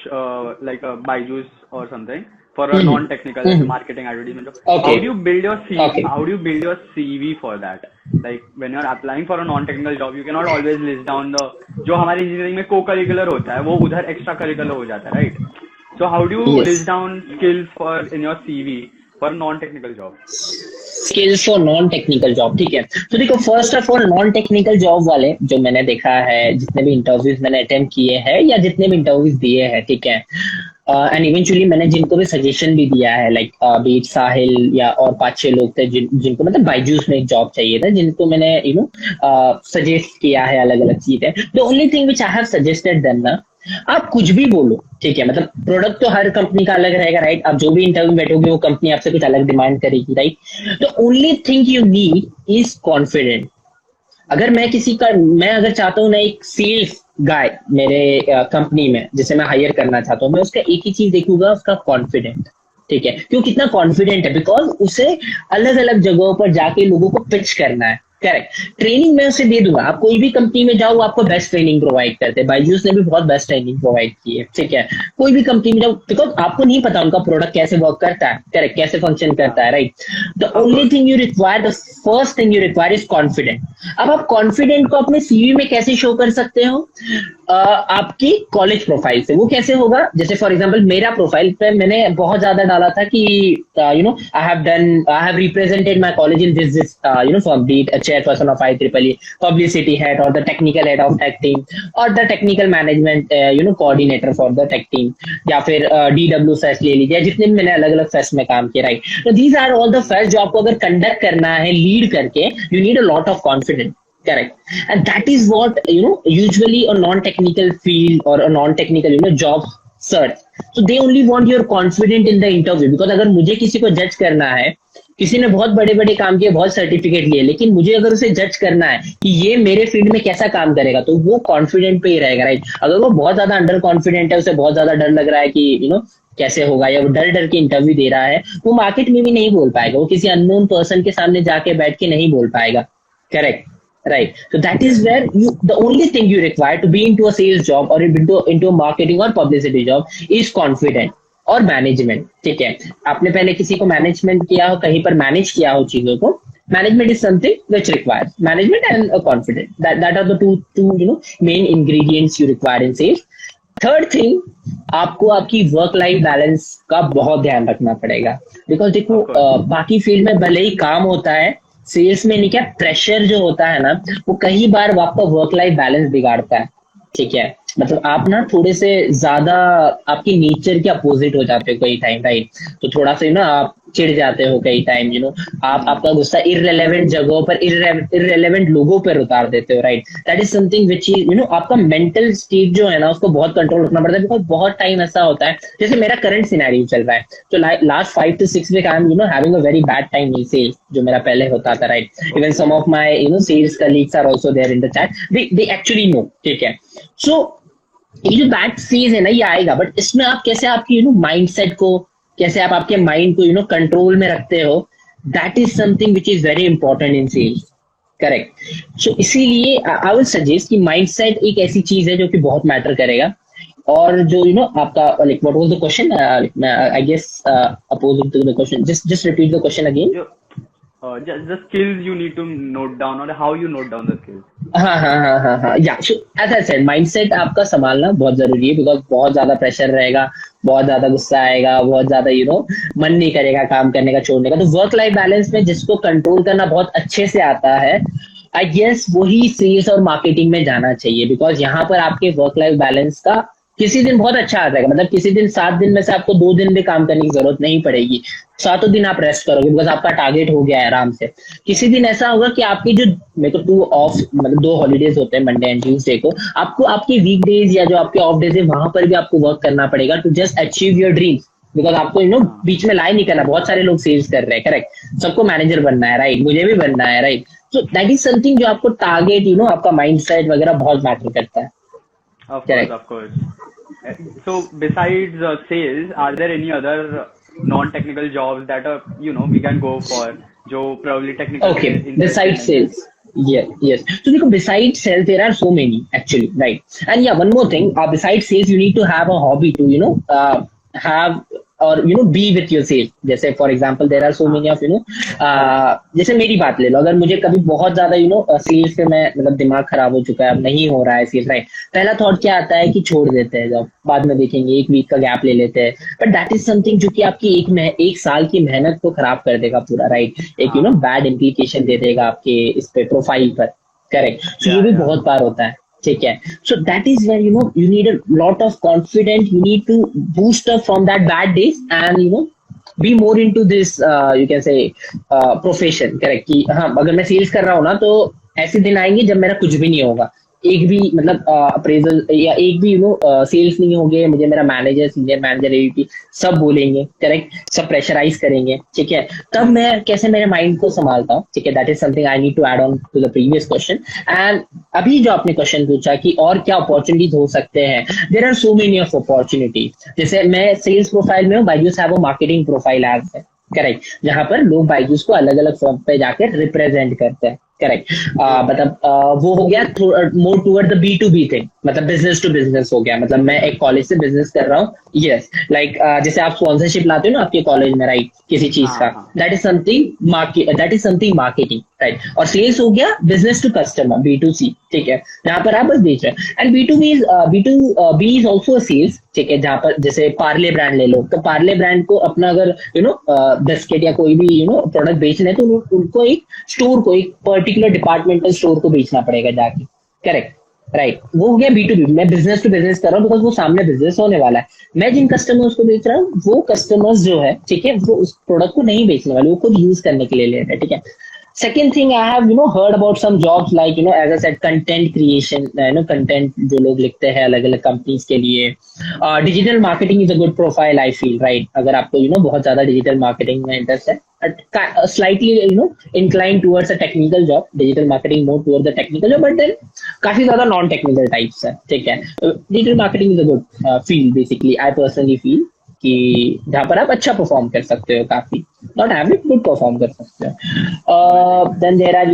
like a Byju's or something for a non-technical marketing advertisement. Okay. How do you build your CV? Okay. How do you build your CV for that? Like when you're applying for a non-technical job, you cannot always list down the जो हमारी engineering में co-curricular होता है वो उधर extra curricular हो जाता है, right? So how do you list down skills for in your CV for non-technical job? Skills for non technical job. ठीक है, तो देखो, first of all non technical job वाले जो मैंने देखा है, जितने भी इंटरव्यूज मैंने अटेम्प्ट किए हैं या जितने भी इंटरव्यूज दिए हैं, ठीक है, एंड इवेंचुअली मैंने जिनको भी सजेशन भी दिया है, लाइक बीट साहिल या और 5-6 लोग थे जिनको मतलब बायजूस में एक जॉब चाहिए था, जिनको मैंने सजेस्ट किया है अलग अलग चीजें. The only thing which I have suggested them ना, आप कुछ भी बोलो, ठीक है, मतलब प्रोडक्ट तो हर कंपनी का अलग रहेगा, राइट? आप जो भी इंटरव्यू में बैठोगे वो कंपनी आपसे कुछ अलग डिमांड करेगी, right? The only thing you need is confident. अगर मैं अगर चाहता हूँ ना एक सेल्स गाय मेरे कंपनी में जिसे मैं हायर करना चाहता हूँ, मैं उसका एक ही चीज देखूंगा, उसका कॉन्फिडेंट. ठीक है, क्यों कितना कॉन्फिडेंट है, बिकॉज उसे अलग अलग जगहों पर जाके लोगों को पिच करना है. करेक्ट, ट्रेनिंग मैं उसे दे दूंगा। आप कोई भी कंपनी में जाओ, वो आपको बेस्ट ट्रेनिंग प्रोवाइड करते हैं। बायजूस ने भी बहुत बेस्ट ट्रेनिंग प्रोवाइड की है, ठीक है। कोई भी कंपनी में जाओ, बिकॉज आपको नहीं पता उनका प्रोडक्ट कैसे वर्क करता है, करेक्ट, कैसे फंक्शन करता है, right. The Of only course. Thing you require, the first thing you require is confident. अब आप कॉन्फिडेंट को अपने सीवी में कैसे शो कर सकते हो? आपकी कॉलेज प्रोफाइल से। वो कैसे होगा? जैसे फॉर एग्जांपल मेरा प्रोफाइल पे मैंने बहुत ज्यादा डाला था कि I have represented my college in this for the chairperson of IEEE, publicity head और the technical head of tech team और the technical management coordinator for the tech team, या फिर DW फेस्ट ले लीजिए, जितने भी मैंने अलग अलग फेस्ट में काम किया, राइट। तो these are all the fest जो आपको अगर कंडक्ट करना है लीड करके, you need a lot of confidence, correct, and that is what usually a non-technical field or a non-technical job search, so they only want your confident in the interview, because अगर मुझे किसी को जज करना है, किसी ने बहुत बड़े बड़े काम किए, बहुत सर्टिफिकेट लिए, लेकिन मुझे अगर उसे जज करना है कि ये मेरे फील्ड में कैसा काम करेगा, तो वो कॉन्फिडेंट पे ही रहेगा, राइट। अगर वो बहुत ज्यादा अंडर कॉन्फिडेंट है, उसे बहुत ज्यादा डर लग रहा है कि कैसे होगा, या वो डर डर के इंटरव्यू दे रहा है, वो मार्केट में भी नहीं बोल पाएगा, वो किसी अननोन पर्सन के सामने जाके बैठ के नहीं बोल पाएगा, correct, right? So that is where the only thing you require to be into a sales job or into a marketing or publicity job is confident और मैनेजमेंट, ठीक है। आपने पहले किसी को मैनेजमेंट किया हो, कहीं पर मैनेज किया हो चीजों को, management is something which requires management and confident, that are the two main ingredients you require in sales. Third thing, आपको आपकी वर्क लाइफ बैलेंस का बहुत ध्यान रखना पड़ेगा, बिकॉज देखो बाकी फील्ड में भले ही काम होता है, सेल्स में नहीं, क्या प्रेशर जो होता है ना, वो कई बार आपका वर्क लाइफ बैलेंस बिगाड़ता है, ठीक है। मतलब आप ना थोड़े से ज्यादा आपकी नेचर के अपोजिट हो जाते हो कई टाइम, राइट। तो थोड़ा सा आप चिढ़ जाते हो कई टाइम, आप आपका गुस्सा इररेलेवेंट जगहों पर, इररेलेवेंट लोगों पर उतार देते हो, right. That is something which is आपका मेंटल स्टेट जो है ना, उसको बहुत कंट्रोल रखना पड़ता है, बिकॉज बहुत टाइम ऐसा होता है, जैसे मेरा करंट सिनेरियो चल रहा है, तो last 5 to 6 week I am having a very bad time in sales, जो मेरा पहले होता था, right. Even some of my sales colleagues are also there in the chat, they actually know, ठीक है। सो ये जो बैड फेज है ना, ये आएगा, बट इसमें आप कैसे आपकी माइंडसेट को, कैसे आप आपके माइंड को कंट्रोल में रखते हो, that is something which is very important in sales, correct. So इसीलिए आई विल सजेस्ट कि माइंडसेट एक ऐसी चीज है जो कि बहुत मैटर करेगा। और जो आपका like what was the question, I guess opposing to the question, just repeat the question again. Just the skills you need to note down, or how you note down the skills. हाँ, या as I said, mindset आपका संभालना बहुत जरूरी है, because बहुत ज्यादा pressure रहेगा, बहुत ज्यादा गुस्सा आएगा, बहुत ज्यादा मन नहीं करेगा काम करने का, छोड़ने का। तो वर्क लाइफ बैलेंस में जिसको कंट्रोल करना बहुत अच्छे से आता है, आई गेस वही सेल्स और मार्केटिंग में जाना चाहिए, बिकॉज यहाँ पर आपके वर्क लाइफ बैलेंस का किसी दिन बहुत अच्छा आ जाएगा। मतलब किसी दिन 7 दिन में से आपको 2 दिन भी काम करने की जरूरत नहीं पड़ेगी, 7 दिन आप रेस्ट करोगे, बिकॉज आपका टारगेट हो गया है आराम से। किसी दिन ऐसा होगा कि आपकी जो मेरे को 2 ऑफ, मतलब 2 हॉलीडेज होते हैं, मंडे एंड ट्यूसडे को, आपको आपके वीक डेज या जो आपके ऑफ डेज है, वहां पर भी आपको वर्क करना पड़ेगा to just achieve your dreams, because आपको बीच में लाई नहीं करना। बहुत सारे लोग सेल्स कर रहे हैं, करेक्ट, सबको मैनेजर बनना है, राइट, मुझे भी बनना है, right. So that is something जो आपको टारगेट, आपका माइंडसेट वगैरह बहुत मैटर करता है। Of course. So besides sales, are there any other non-technical jobs that we can go for, जो probably technical? Okay, besides sales. Yes. So besides sales, there are so many actually, right? And yeah, one more thing. Besides sales, you need to have a hobby to have or be with your sales. जैसे for example, there are so many of जैसे मेरी बात ले लो, अगर मुझे कभी बहुत ज्यादा सेल्स पे मैं मतलब दिमाग खराब हो चुका है, अब नहीं हो रहा है सेल्स, राइट, पहला थॉट क्या आता है कि छोड़ देते हैं, जब बाद में देखेंगे, 1 वीक का गैप ले लेते हैं। बट दैट इज समथिंग जो कि आपकी एक साल की मेहनत को खराब कर देगा पूरा, राइट। एक बैड इम्प्लीकेशन दे देगा आपके इस पे प्रोफाइल पर, करेक्ट। सो ये भी बहुत बार होता है, ठीक है। So that is where you need a lot of confidence, you need to boost up from that bad days and be more into this you can say profession, correct। कि हाँ, अगर मैं सेल्स कर रहा हूँ ना, तो ऐसे दिन आएंगे जब मेरा कुछ भी नहीं होगा, एक भी मतलब अप्रेजल या एक भी सेल्स नहीं होंगे, मुझे मेरा मैनेजर, सीनियर मैनेजर, एवीपी सब बोलेंगे, करेक्ट, सब प्रेशराइज करेंगे, ठीक है। तब मैं कैसे मेरे माइंड को संभालता हूँ, ठीक है। That is something I need to add on to the previous question. And अभी जो आपने क्वेश्चन पूछा कि और क्या अपॉर्चुनिटीज हो सकते हैं, there are so many of opportunities. जैसे मैं सेल्स प्रोफाइल में हूँ, Byju's have a marketing profile as है, करेक्ट, जहां पर लोग बायजूस को अलग अलग फॉर्म पे जाकर रिप्रेजेंट करते हैं, करेक्ट। मतलब वो हो गया more toward the B to B thing, मतलब बिजनेस टू बिजनेस हो गया, मतलब मैं एक कॉलेज से बिजनेस कर रहा हूँ। यस, लाइक जैसे आप स्पॉन्सरशिप लाते हो ना आपके कॉलेज में, राइट, किसी चीज हाँ का, हाँ that is something marketing, right. और सेल्स हो गया business to customer, B to C, ठीक है, जहाँ पर आप बस बेच रहे हैं। And B to B is also sales, ठीक है, जहाँ पर जैसे पार्ले ब्रांड ले लो, तो पार्ले ब्रांड को अपना अगर बिस्किट या कोई भी प्रोडक्ट बेचना है, तो उनको एक स्टोर को, एक पर्टिकुलर डिपार्टमेंटल स्टोर को बेचना पड़ेगा जाके, करेक्ट, राइट। वो हो गया बी टू बी, मैं बिजनेस टू बिजनेस कर रहा हूँ बिकॉज वो सामने बिजनेस होने वाला है। मैं जिन कस्टमर्स को बेच रहा हूँ वो कस्टमर्स जो है, ठीक है, वो उस प्रोडक्ट को नहीं बेचने वाले, वो खुद यूज करने के लिए ले रहे हैं, ठीक है। Second thing, I have heard about some jobs like as I said, content creation, content जो लोग लिखते हैं अलग अलग कंपनीज के लिए। Digital marketing is a good profile, I feel, right. अगर आपको बहुत ज्यादा डिजिटल मार्केटिंग में इंटरेस्ट है, slightly inclined towards a technical job, digital marketing more towards the technical job, but then काफी ज्यादा नॉन टेक्निकल टाइप्स है, ठीक है। Digital marketing is a good field basically, I personally feel कि जहाँ पर आप अच्छा परफॉर्म कर सकते हो, काफी नॉट एवरेज, गुड परफॉर्म कर सकते हो। बिल्कुल then there are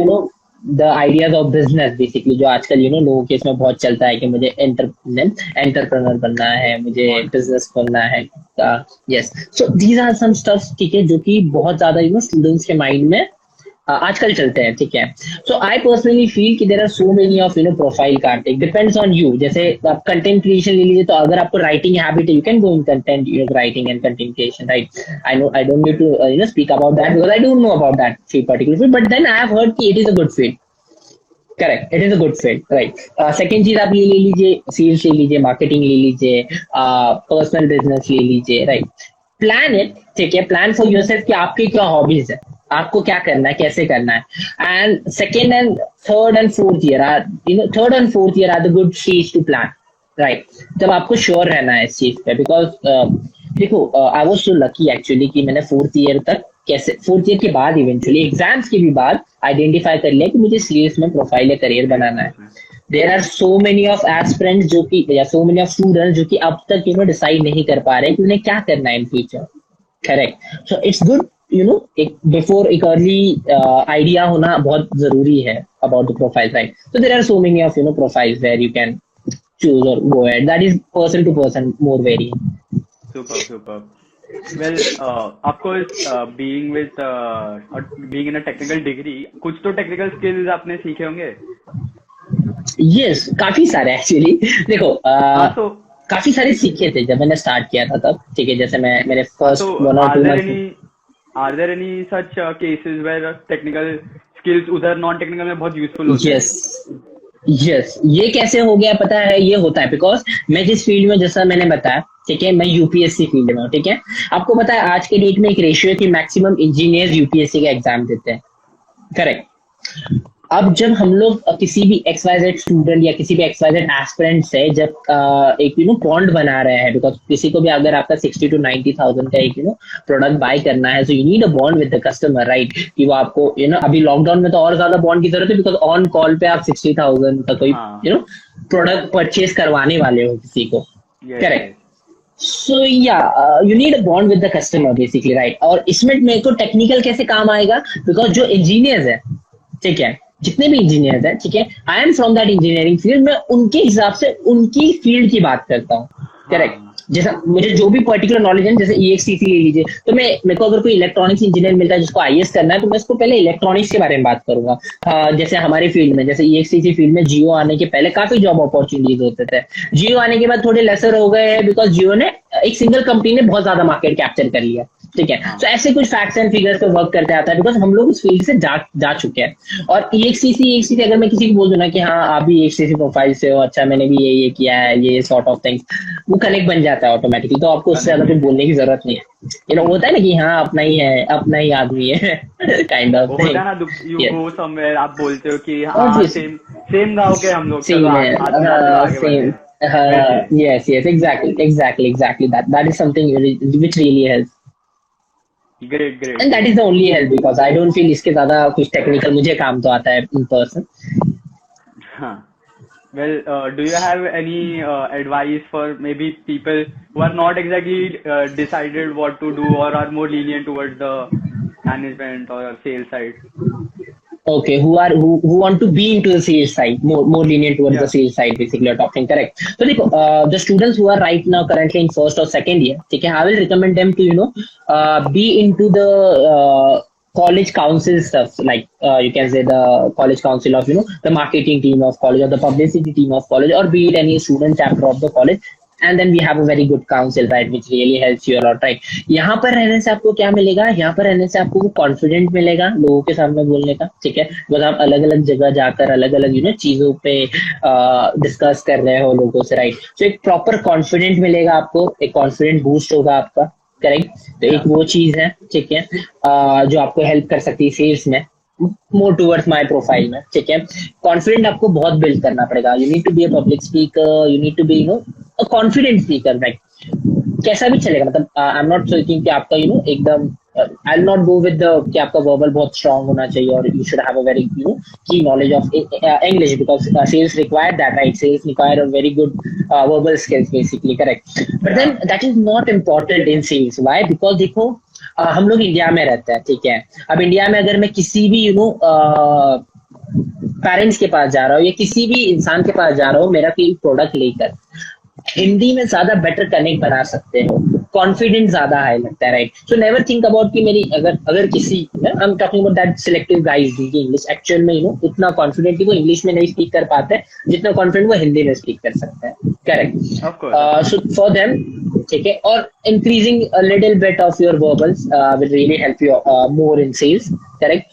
the ideas of business basically, जो आजकल लोगों के इसमें बहुत चलता है कि मुझे एंटरप्रेन्योर बनना है, मुझे बहुत सही बिजनेस खोलना है। Yes, so these are some stuff, ठीक है, जो कि बहुत ज्यादा स्टूडेंट्स के माइंड में आजकल चलते हैं, ठीक है। सो आई पर्सनली फील कि there are so many of profile card, it depends on you. जैसे आप कंटेंट क्रिएशन ले लीजिए, तो अगर आपको राइटिंग हैबिट है, you can go in content writing and content creation, right. I don't need to speak about that because I don't know about that field, particular field, but then I have heard कि it is a good field, correct, it is a good field, right. Second चीज आप ये ले लीजिए, sales ले लीजिए, marketing ले लीजिए, पर्सनल बिजनेस ले लीजिए, राइट। प्लान इट, ठीक है, प्लान फॉर योरसेल्फ कि आपकी क्या हॉबीज है, आपको क्या करना है, कैसे करना है। And second and third and fourth year are third and fourth year are the good stage to plan, right. जब आपको श्योर रहना है इस चीज पे, बिकॉज देखो, I was so lucky actually कि मैंने फोर्थ ईयर तक, कैसे फोर्थ ईयर के बाद इवेंचुअली एग्जाम्स के भी बाद आइडेंटिफाई कर लिया कि मुझे सीएस में प्रोफाइल या करियर बनाना है। में there are so many of aspirants जो कि, या सो मेनी ऑफ स्टूडेंट्स जो कि अब तक डिसाइड नहीं कर पा रहे कि उन्हें क्या करना है in future, correct. So it's good, एक बिफोर एक अर्ली आइडिया होना बहुत जरूरी है about the profile, right. So there are so many of profiles where you can choose or go ahead. That is person to person more varying. Super super well आपको इस being in a technical degree कुछ तो technical skills आपने सीखे होंगे। Yes, काफी सारे actually. देखो, हाँ तो काफी सारे सीखे थे जब मैंने स्टार्ट किया था तब, ठीक है। जैसे मैं मेरे हाँ तो first 1 or 2 months। Are there any such cases where technical skills उधर नॉन टेक्निकल में बहुत यूजफुल होते हैं। यस, यस, ये कैसे हो गया पता है, ये होता है बिकॉज मैं जिस फील्ड में, जैसा मैंने बताया, ठीक है, मैं यूपीएससी फील्ड में हूँ, ठीक है। आपको पता है आज के डेट में एक रेशियो है कि मैक्सिमम इंजीनियर यूपीएससी का एग्जाम देते हैं, करेक्ट। अब जब हम लोग किसी भी XYZ स्टूडेंट या किसी भी XYZ एस्पिरेंट से जब एक बॉन्ड बना रहे हैं, बिकॉज किसी को भी अगर आपका 60 to 90 thousand का एक प्रोडक्ट बाय करना है, so you need a bond with the customer, right. कि वो आपको अभी लॉकडाउन में तो और ज्यादा बॉन्ड की जरूरत है, बिकॉज ऑन कॉल पे आप 60,000 का कोई हाँ प्रोडक्ट परचेज करवाने वाले हो किसी को, यस करेक्ट। यस सो या you need a bond with the customer basically, right. और इसमें मेरे को टेक्निकल कैसे काम आएगा, बिकॉज जो इंजीनियर्स है, ठीक है, जितने भी इंजीनियर्स हैं, ठीक है, I am from that engineering field, मैं उनके हिसाब से उनकी फील्ड की बात करता हूँ, करेक्ट। हाँ जैसा मुझे जो भी पर्टिकुलर नॉलेज है, जैसे EXTC ले लीजिए, तो मेरे को अगर कोई इलेक्ट्रॉनिक्स इंजीनियर मिलता है जिसको IS करना है, तो मैं इसको पहले इलेक्ट्रॉनिक्स के बारे में बात करूंगा। जैसे हमारे फील्ड में, जैसे EXTC फील्ड में जियो आने के पहले काफी जॉब अपॉर्चुनिटीज होते थे, जियो आने के बाद थोड़े लेसर हो गए हैं, बिकॉज जियो ने, एक सिंगल कंपनी ने बहुत ज्यादा मार्केट कैप्चर कर लिया, ठीक है। हाँ तो ऐसे कुछ फैक्ट्स एंड फिगर्स पे वर्क करते आता है, बिकॉज हम लोग उस फील्ड से जा चुके हैं। और EXTC अगर मैं किसी को बोल दूं ना कि हाँ आप भी EXTC प्रोफाइल से हो, अच्छा मैंने भी ये किया है, ये सॉर्ट ऑफ थिंग्स, वो कनेक्ट बन जाता है ऑटोमेटिकली, तो आपको उससे ज्यादा कुछ बोलने की जरूरत नहीं है। होता है ना कि हाँ अपना ही है, अपना ही आदमी है, काइंड ऑफ वो होता थिंग। है ना यू यस, गो समवेयर आप बोलते हो कि हाँ ऑब्वियसली, सेम सेम गाँव के हम लोग चलो सेम है, चलो आगे बढ़ते सेम, हैं वैसे yes, yes, exactly, that is something which really helps. Great great And that is great the only help because I don't feel इसके ज्यादा कुछ टेक्निकल मुझे काम तो आता है in person. हाँ well do you have any advice for maybe people who are not exactly decided what to do or are more lenient towards the management or sales side Okay, who want to be into the sales side, more lenient towards the Yeah. sales side, basically you're talking correct. So देखो, the students who are right now currently in first or second year, ठीक है, I will recommend them to be into the college council stuff, like you can say the college council of the marketing team of college or the publicity team of college, or be it any student chapter of the college. And then we have a very good council, right, which really helps you a lot, right? यहाँ पर रहने से आपको क्या मिलेगा, यहाँ पर रहने से आपको वो कॉन्फिडेंट मिलेगा लोगों के सामने बोलने का, ठीक है, बिकॉज आप अलग अलग जगह जाकर अलग अलग चीजों पे डिस्कस कर रहे हो लोगों से, राइट? तो एक प्रॉपर कॉन्फिडेंट मिलेगा आपको, एक कॉन्फिडेंट बूस्ट होगा आपका, करेक्ट? तो एक Yeah. वो चीज है, ठीक है, जो आपको हेल्प कर सकती है सेल्स में, मोर टूवर्ड्स माय प्रोफाइल में, ठीक है। कॉन्फिडेंट आपको बहुत बिल्ड करना पड़ेगा, you need to be a public speaker, you need to be a confident speaker, right? कैसा भी चलेगा, मतलब आई एम नॉट सोचिंग कि आपका एकदम I will not go with the कि आपका वर्बल बहुत स्ट्रांग होना चाहिए और you should have a very key knowledge of English, because sales require that, right? Sales require a very good verbal skills, basically, correct? But then Yeah. That is not important in sales. Why? Because देखो, हम लोग India में रहते हैं, ठीक है। अब India में अगर मैं किसी भी पेरेंट्स के पास जा रहा हूँ या किसी भी इंसान के पास जा रहा हूँ मेरा कोई प्रोडक्ट लेकर, हिंदी में ज्यादा बेटर कनेक्ट बना सकते हो, कॉन्फिडेंस ज्यादा हाई लगता है, right? So never think about कि मेरी अगर अगर किसी आई am talking about that selective guys जिनकी इंग्लिश एक्चुअल में उतना कॉन्फिडेंटली वो इंग्लिश में नहीं स्पीक कर पाते जितना कॉन्फिडेंट वो हिंदी में स्पीक कर सकते हैं, correct? Of course. Of course. So for them, ठीक है, और increasing a little bit of your verbals will really help you more in sales, correct?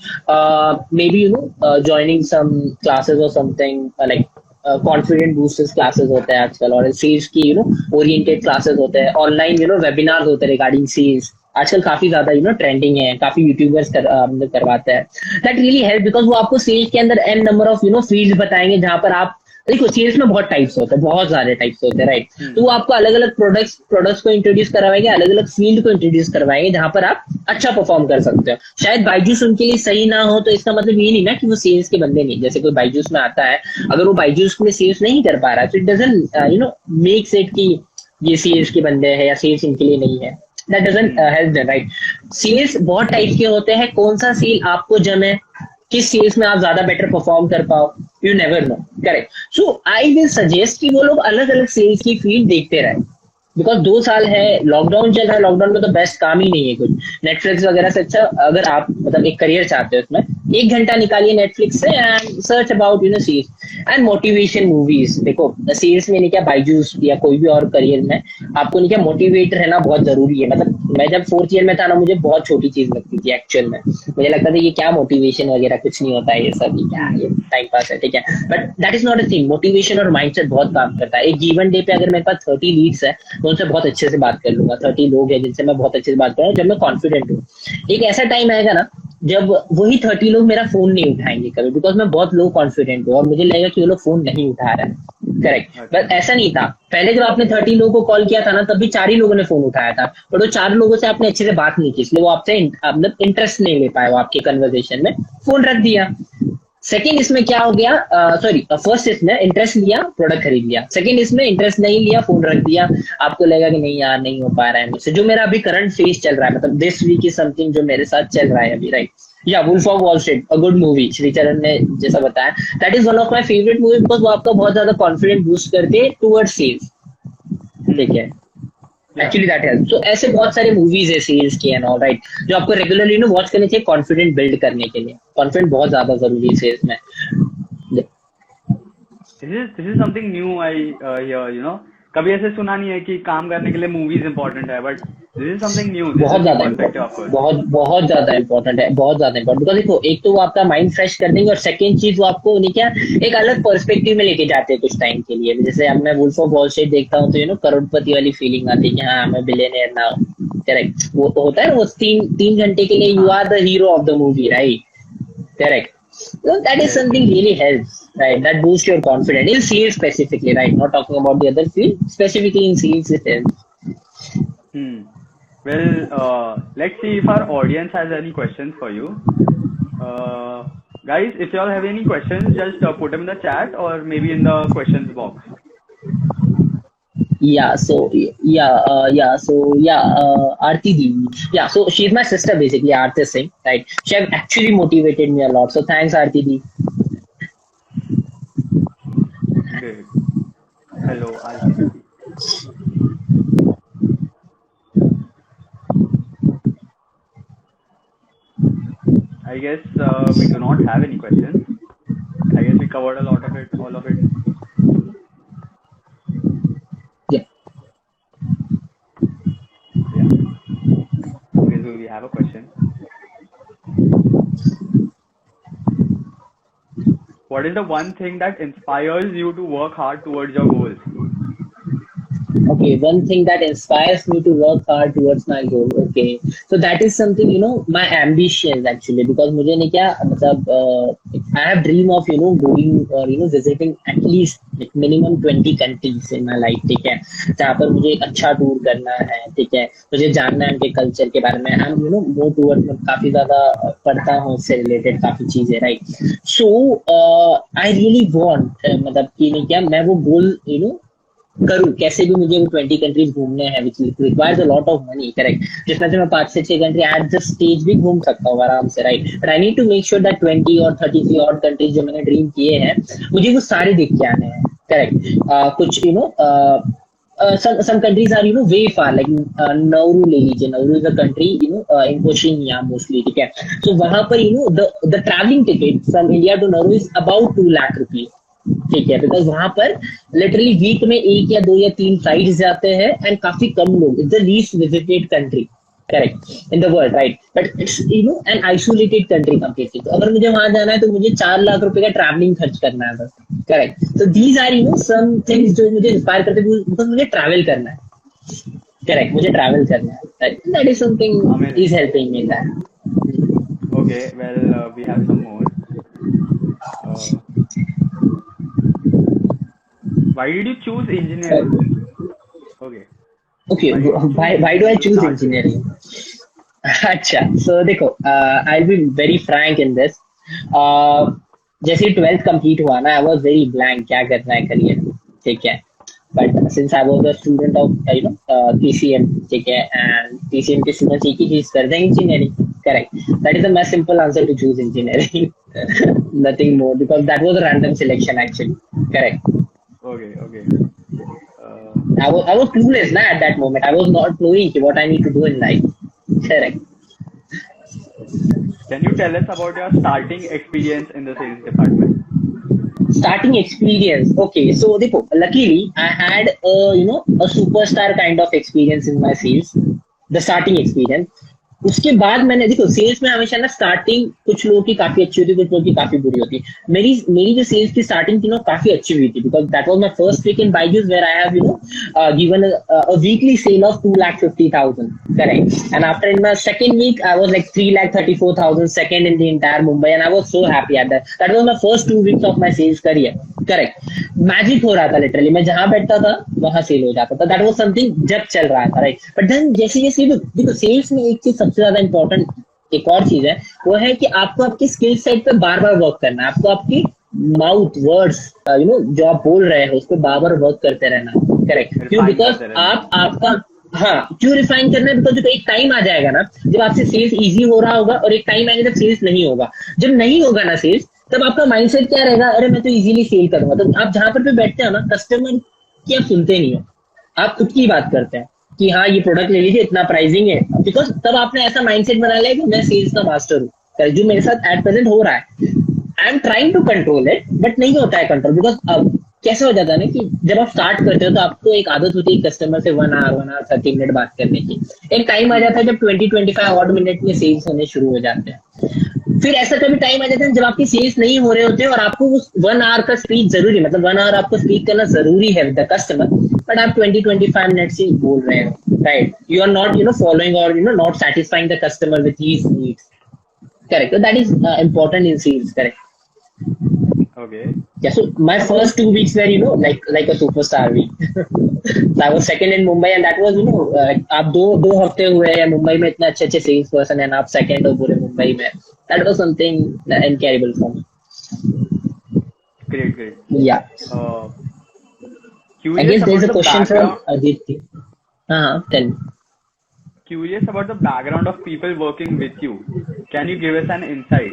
Maybe joining some classes or something like confident boosters classes होते हैं आजकल, और sales की oriented classes होते हैं, ऑनलाइन वेबिनार होते हैं रिगार्डिंग सेल्स, आजकल काफी ज्यादा ट्रेंडिंग है, काफी यूट्यूबर्स करवाते हैं। दैट रियली हेल्प, बिकॉज वो आपको सेल्स के अंदर एन नंबर ऑफ फील्ड्स बताएंगे जहां पर आप देखो, सेल्स में बहुत टाइप्स होते हैं, बहुत सारे टाइप्स होते हैं, राइट? तो वो आपको अलग अलग प्रोडक्ट्स को इंट्रोड्यूस करवाएंगे, अलग अलग फील्ड को इंट्रोड्यूस करवाएंगे जहां पर आप अच्छा परफॉर्म कर सकते हो। शायद बायजूस उनके लिए सही ना हो, तो इसका मतलब ये नहीं ना कि वो सेल्स के बंदे नहीं। जैसे कोई बायजूस में आता है, अगर वो बायजूस में सेल्स नहीं कर पा रहा है, तो इट डजंट मेक्स इट कि ये सेल्स के बंदे हैं या सेल्स इनके लिए नहीं है। That doesn't help them, right? Sales बहुत टाइप के होते हैं, कौन सा सेल आपको जमे, किस सेल्स में आप ज्यादा बेटर परफॉर्म कर पाओ, you never know, correct? So I will suggest कि वो लोग अलग अलग सेल्स की फील्ड देखते रहे, बिकॉज 2 साल है, लॉकडाउन चल रहा है, लॉकडाउन में तो बेस्ट काम ही नहीं है कुछ, नेटफ्लिक्स वगैरह से अच्छा अगर आप मतलब एक करियर चाहते हो उसमें, 1 घंटा निकालिए नेटफ्लिक्स से and search about sales and motivation movies. देखो, सेल्स में नहीं क्या, बायजूस या कोई भी और करियर में आपको नहीं क्या, मोटिवेट रहना बहुत जरूरी है। मतलब मैं जब 4th ईयर में था ना, मुझे बहुत छोटी चीज लगती थी एक्चुअल में, मुझे लगता था ये क्या मोटिवेशन वगैरह, कुछ नहीं होता है ये सब, ये क्या, ये टाइम पास है, ठीक है। But that is not a thing, motivation और माइंडसेट बहुत काम करता है। एक गिवन डे पे अगर मेरे पास 30 लीड्स है, मैं उनसे बहुत अच्छे से बात कर लूंगा, 30 लोग हैं जिनसे मैं बहुत अच्छे से बात करूंगा जब मैं कॉन्फिडेंट हूँ। एक ऐसा टाइम आएगा ना जब वही 30 लोग मेरा फोन नहीं उठाएंगे कभी, बिकॉज मैं बहुत लो कॉन्फिडेंट हूँ और मुझे लगेगा कि वो लोग फोन नहीं उठा रहे हैं, करेक्ट? बट ऐसा नहीं था, पहले जब आपने 30 लोगों को कॉल किया था ना, तब भी 4 ही लोगों ने फोन उठाया था, बट वो 4 लोगों से आपने अच्छे से बात नहीं की, इसलिए वो आपसे मतलब इंटरेस्ट नहीं ले पाए, वो आपके कन्वर्सेशन में फोन रख दिया। सेकंड इसमें क्या हो गया, सॉरी, फर्स्ट इसमें इंटरेस्ट लिया, प्रोडक्ट खरीद लिया, सेकंड इसमें इंटरेस्ट नहीं लिया, फोन रख दिया, आपको लगेगा कि नहीं यार नहीं हो पा रहा है मुझसे। जो मेरा अभी करंट फेज चल रहा है, मतलब दिस वीक इज समथिंग जो मेरे साथ चल रहा है अभी, राइट? या Wolf of Wall Street, a good movie, Shricharan ने जैसा बताया, that is one of my favourite movie, because वो आपका बहुत ज्यादा कॉन्फिडेंस बूस्ट करते हैं टुवर्ड्स सेल्स, ठीक है? Actually that help. तो ऐसे बहुत सारे मूवीज है सेल्स के एंड ऑल, राइट, जो आपको रेगुलरली वॉच करने चाहिए कॉन्फिडेंट बिल्ड करने के लिए। कॉन्फिडेंट बहुत ज्यादा जरूरी है सेल्स में। This is something new I hear, कभी ऐसे सुना नहीं है कि काम करने के लिए मूवीज इंपॉर्टेंट है, but this is something new, this बहुत इज ज्यादा पर्सपेक्टिव इम्पोर्टेंट, ऑफ बहुत बहुत ज्यादा इम्पोर्टेंट है, बहुत ज्यादा इम्पोर्टेंट। बिकॉज देखो, एक तो वो आपका माइंड फ्रेश कर देंगे और सेकंड चीज वो आपको नहीं क्या, एक अलग पर्सपेक्टिव में लेके जाते हैं कुछ टाइम के लिए। जैसे अब मैं वुल्फ ऑफ वॉल स्ट्रीट देखता हूँ तो करोड़पति वाली फीलिंग आती है कि हाँ मैं बिलियनियर ना हूँ, करेक्ट? वो तो होता है ना, वो 3 घंटे के लिए you are the hero of the movie, right? Correct. So that is something really helps, right? That boosts your confidence in sales specifically, right? Not talking about the other field, specifically in sales it helps. Well, let's see if our audience has any questions for you. Guys, if you all have any questions, just put them in the chat or maybe in the questions box. Yeah, Aarti Devi. Yeah, so she's my sister basically, Aarti Singh, right? She have actually motivated me a lot. So thanks, Aarti Devi. Great. Hello, Alti Devi. I guess we do not have any questions. I guess we covered a lot of it, all of it. Yeah. Yeah. Okay, so we have a question. What is the one thing that inspires you to work hard towards your goals? Okay, one thing that inspires me to work hard towards my goal. Okay, so that is something, my ambitions actually, because मुझे नहीं क्या मतलब I have dream of going or visiting at least like minimum 20 countries in my life. ठीक है, जहाँ पर मुझे एक अच्छा टूर करना है. ठीक है, मुझे जानना है उनके कल्चर के बारे में. I'm more towards मैं काफी ज्यादा पढ़ता हूँ उससे रिलेटेड काफी चीजें, राइट. सो आई रियली वांट मतलब कि नहीं क्या मैं वो गोल करूँ कैसे भी मुझे वो 20 कंट्रीज घूमने हैं which requires a lot of money, correct. जिसमें से मैं 5 से 6 कंट्री एट द स्टेज भी घूम सकता हूँ आराम से, right. But I need to make sure that 20 और 33 और कंट्रीज जो मैंने ड्रीम किए हैं मुझे वो सारे दिख के आने हैं, करेक्ट. कुछ some countries are way far like Nauru ले लीजिए. Nauru is a country in Oceania mostly, ठीक है. So वहां पर the traveling ticket from India to Nauru is about 2 lakh rupees. ठीक है, बिकॉज वहां पर लिटरली वीक में एक या दो या तीन फ्लाइट्स जाते हैं एंड काफी कम लोग. It's the least visited country, correct, in the world, right. But it's an isolated country completely. तो अगर मुझे वहां जाना है तो मुझे 4 लाख रुपए का ट्रैवलिंग खर्च करना है बस, करेक्ट. तो दीज आर सम थिंग्स जो मुझे इंस्पायर करते हैं बिकॉज मुझे ट्रैवल करना है, करेक्ट. मुझे ट्रैवल करना है, that is something Amazing. Is helping me in that. Okay, well, we have some more. Uh, why did you choose engineering? Okay, okay, why did you choose why do I engineering to choose start with? engineering? अच्छा, so देखो, I be very frank in this. जैसे 12th complete हुआ ना, आई was very blank क्या करना है career, ठीक है. But since I was a student of PCM, ठीक है, एंड पीसीएम के स्टूडेंट्स एक ही चीज करते हैं, engineering, correct. That is the most simple answer to choose engineering. Nothing more because that was a random selection actually, correct. Okay, okay. Uh, I was clueless na, at that moment. I was not knowing what I need to do in life. Correct. can you tell us about your starting experience in the sales department? Starting experience. Okay, so देखो, luckily I had a superstar kind of experience in my sales. The starting experience. उसके बाद मैंने देखो sales में हमेशा ना starting कुछ लोगों की काफी अच्छी होती है, कुछ लोगों की काफी बुरी होती है. मेरी मेरी जो सेल्स की स्टार्टिंग थी ना काफी अच्छी हुई थी because that was my first week in Byju's where I have given a weekly sale of 2,50,000, correct. And after in my second week I was like 3,34,000 second in the entire Mumbai, and I was so happy at that. That was my first 2 weeks of my sales career, correct. Magic हो रहा था literally. मैं जहां बैठता था वहां cell हो जाता था. दैट वाज समथिंग जब चल रहा था, राइट. बट देन जैसे जैसे देखो सेल्स में एक चीज सबसे ज्यादा इंपॉर्टेंट एक और चीज है, वो है कि आपको आपकी स्किल सेट पे बार बार वर्क करना है. आपको आपकी माउथ वर्ड्स जो आप बोल रहे हैं उस पर बार बार वर्क करते रहना, करेक्ट. क्यों? रिफाइन बिकॉज करते रहना है. आप आपका हाँ, क्यों रिफाइन करना है? बिकॉज एक टाइम आ जाएगा ना जब आपसे सेल्स इजी हो रहा होगा, और एक टाइम आएगा जब सेल्स नहीं होगा. जब नहीं होगा ना सेल्स, तब आपका माइंडसेट क्या रहेगा? अरे मैं तो इजीली सेल करूंगा. तो आप जहां पर भी बैठते हो ना, कस्टमर की आप सुनते नहीं हो, आप खुद की बात करते हैं कि हाँ ये प्रोडक्ट ले लीजिए, इतना प्राइसिंग है. बिकॉज तब आपने ऐसा माइंडसेट बना लिया कि मैं सेल्स का मास्टर हूँ, जो मेरे साथ एट प्रेजेंट हो रहा है. I am trying to control it but नहीं होता है कंट्रोल. बिकॉज अब कैसे हो जाता है ना कि जब आप स्टार्ट करते हो तो आपको एक आदत होती है कस्टमर से 1 आवर 30 मिनट बात करने की. एक टाइम आ जाता है जब 20-25 ऑड मिनट में सेल्स होने शुरू हो जाते हैं. फिर ऐसा कभी टाइम आ जाता है जब आपकी सेल्स नहीं हो रहे होते और आपको उस 1 आवर का स्पीच जरूरी, मतलब 1 आवर आपको स्पीक करना जरूरी है विद द कस्टमर, बट आप 20-25 मिनट से बोल रहे हो, right. You are not following और not satisfying the customer with his needs, correct. That is important in sales, correct. Okay. Yeah, so my first 2 weeks were, like a superstar week. So I was second in Mumbai, and that was, आप दो हफ्ते हुए हैं मुंबई में, इतने अच्छे अच्छे sales person है, आप सेकंड हो पूरे मुंबई में. That was something incredible for me. Great, great. Yeah. Uh, I Curious guess there's about a the question from background. Aditya. Tell me. Curious about the background of people working with you. Can you give us an insight?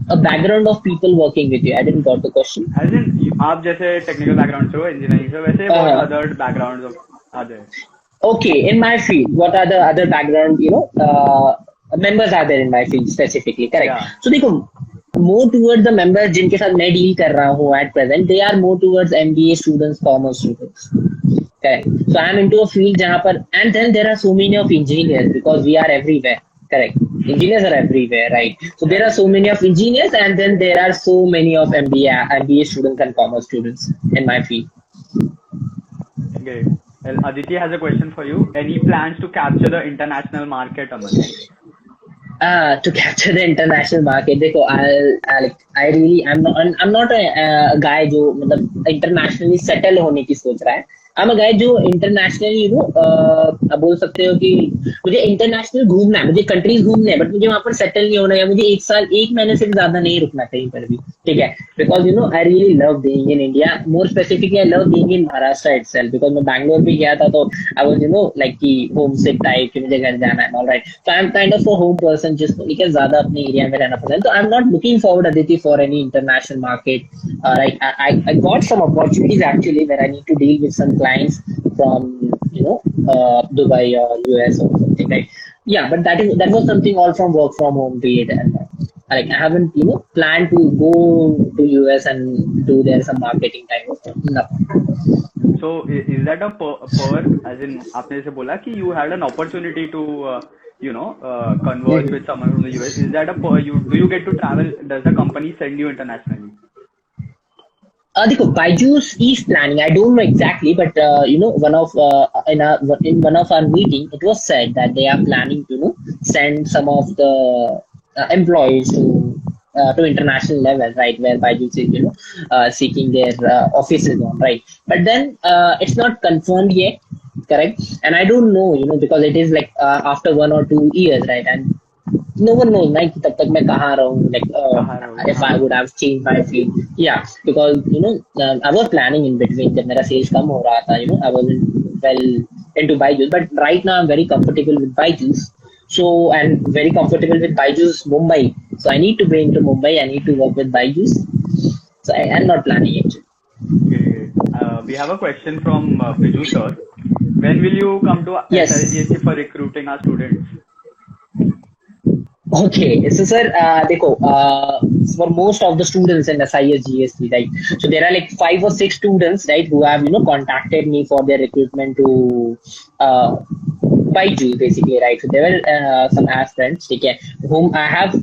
A background of people working with you. I didn't got the question. As in, आप जैसे technical background से हो, engineering से, वैसे what Uh, other backgrounds of are there? okay, in my field, what are the other background, members are there in my field specifically, correct? Yeah. So देखो, more towards the members जिनके साथ मैं deal कर रहा हूँ at present, they are more towards MBA students, commerce students. Correct. So I'm into a field जहाँ पर, and then there are so many of engineers because we are everywhere. Correct. Engineers are everywhere, right? So there are Right. so many of engineers, and then there are so many of MBA students and commerce students in my field. Great. Well, Aditi has a question for you. Any plans to capture the international market, Aman? To capture the international market, देखो, I'm not a guy जो मतलब internationally settle होने की सोच रहा है. I'm a guy जो internationally आप बोल सकते हो कि मुझे international घूमना है, मुझे countries घूमने हैं, but मुझे वहां पर settle नहीं होना है, मुझे एक महीने से भी ज्यादा नहीं रुकना कहीं पर भी, ठीक है? Because I really love being in India. More specifically, I love being in Maharashtra itself because मैं बैंगलोर भी गया था तो I was like कि homesick type कि मुझे घर जाना है, all right. So I'm kind of a home person जिसको लेकर ज्यादा अपने एरिया में रहना पसंद है. So I'm not looking forward, Aditi, for any international market. Like I got some opportunities actually where I need to deal with some clients from Dubai or US or something, right? Yeah, but that was something all from work from home period, and like I haven't planned to go to US and do there some marketing type of stuff. No. So is that a perk? As in, आपने जैसे बोला कि you had an opportunity to converse with someone from the US. Is that a perk? Do you get to travel? Does the company send you internationally? देखो, Byju's is planning. I don't know exactly, but one of in one of our meeting, it was said that they are planning to send some of the employees to international level, right? Where Byju's is seeking their offices on, right? But then it's not confirmed yet, correct? And I don't know, because it is like after 1 or 2 years, right? And no one knows like तब तक मैं कहाँ रहूँ, like कहाँ रहोगे? if I हाँ. would have changed my field, yeah, because I was planning in between जब मेरा sales कम हो रहा था, I wasn't well into Byju's, but right now I'm very comfortable with Byju's, so and very comfortable with Byju's Mumbai, so I need to be into Mumbai, I need to work with Byju's, so I'm not planning it. Okay. We have a question from Biju sir. When will you come to Yes. SIGST for recruiting our students? Okay, so sir, देखो, for most of the students in SIS GST, right? So there are like 5 or 6 students, right, who have contacted me for their recruitment to Byju's basically, right? So there were some aspirants, okay, whom I have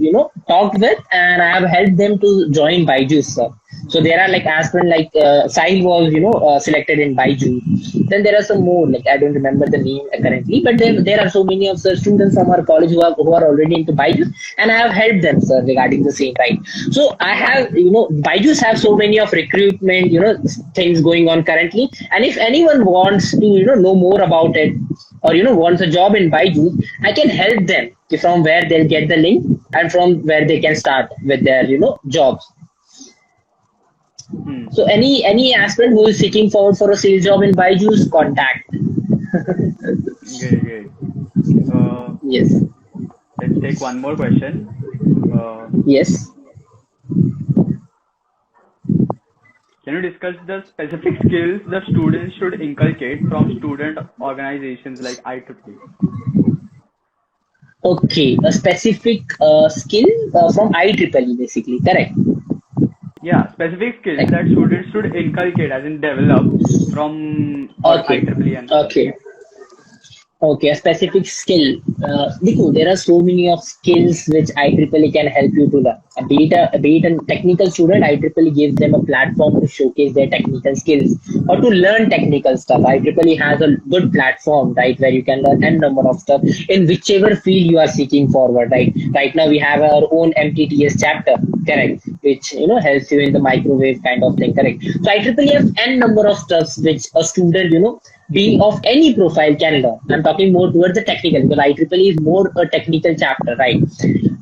talked with, and I have helped them to join Byju's, sir. So there are like aspirant like Sahil was selected in Byju's. Then there are some more, like I don't remember the name currently, but there are so many of the students from our college who are already into Byju's, and I have helped them, sir, regarding the same, right? So I have Byju's have so many of recruitment things going on currently, and if anyone wants to know more about it, or wants a job in Byju's, I can help them from where they'll get the link and from where they can start with their jobs. So any aspirant who is seeking forward for a sales job in Byju's, contact. Great. Yes. Let's take one more question. Yes. Can you discuss the specific skills the students should inculcate from student organizations like IEEE? Okay, a specific skill from IEEE basically, correct? Yeah, specific skills that students should inculcate, as in develop from IEEE and Okay. Okay, a specific skill. There are so many of skills which IEEE can help you to learn. Be it a technical student, IEEE gives them a platform to showcase their technical skills or to learn technical stuff. IEEE has a good platform, right, where you can learn n number of stuff in whichever field you are seeking forward, right? Right now we have our own MTTS chapter, correct, which helps you in the microwave kind of thing, correct? So IEEE has n number of stuffs which a student being of any profile can learn. I'm talking more towards the technical because IEEE is more a technical chapter, right?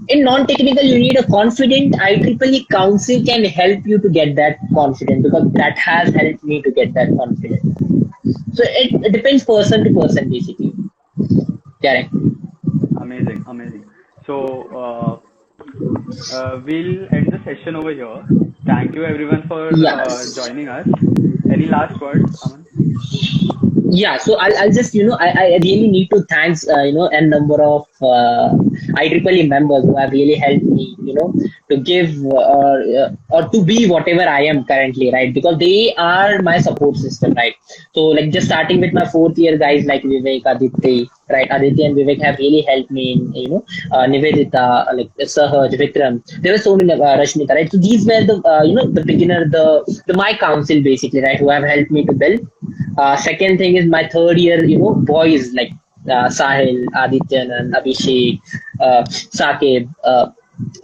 in non-technical, you need a confident. IEEE Council can help you to get that confident, because that has helped me to get that confidence. So it depends person to person, basically. Correct. Amazing, amazing. So, we'll end the session over here. Thank you everyone for Yeah. joining us. Any last words, Aman? Yeah, so I'll just, I really need to thanks, a number of IEEE members who have really helped me, to give or to be whatever I am currently, right? Because they are my support system, right? So like just starting with my fourth year guys like Vivek, Aditya, right? Aditya and Vivek have really helped me in, Nivedita, like Sahaj, Vikram. There were so many, Rashmita, right? So these were the, the beginner, the my council basically, right? Who have helped me to build. Second thing is my third year, boys like Sahil, Adityan, and Abhishek, Sakib,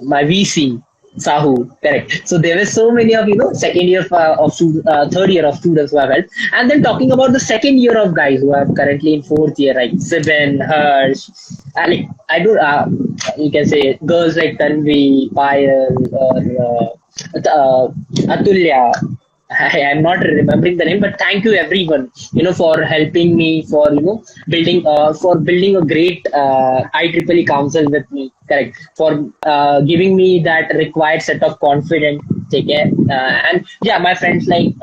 my VC, Sahu, correct. So there were so many of, second year third year of students who have helped. And then talking about the second year of guys who are currently in fourth year, like Siben, Harsh, and like, I do, you can say girls like Tanvi, Payal, or Atulya. I am not remembering the name, but thank you everyone, for helping me, for building a great IEEE council with me. Correct, for giving me that required set of confidence. Take care, and yeah, my friends like.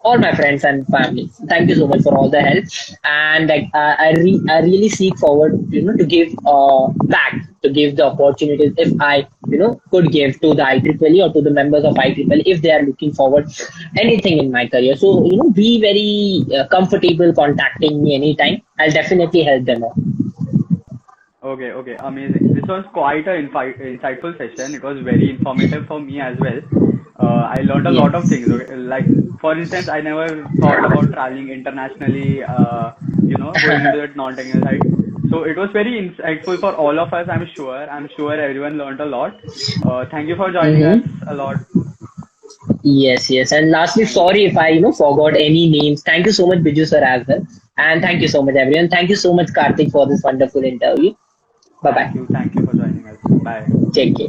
All my friends and family. Thank you so much for all the help, and like I really seek forward, to give back, to give the opportunities if I, could give to the IEEE or to the members of IEEE if they are looking forward anything in my career. So be very comfortable contacting me anytime. I'll definitely help them out. Okay, okay, amazing. This was quite an insightful session. It was very informative for me as well. I learned a lot of Yes. things. Okay? Like, for instance, I never thought about traveling internationally, going into that non-technical side. So it was very insightful for all of us, I'm sure. I'm sure everyone learned a lot. Thank you for joining us Mm-hmm. a lot. Yes, yes. And lastly, Thank you. sorry if I, forgot any names. Thank you so much, Biju sir, as well. And thank you so much, everyone. Thank you so much, Karthik, for this wonderful interview. Bye bye. Thank you. Thank you for joining us. Bye. Take care.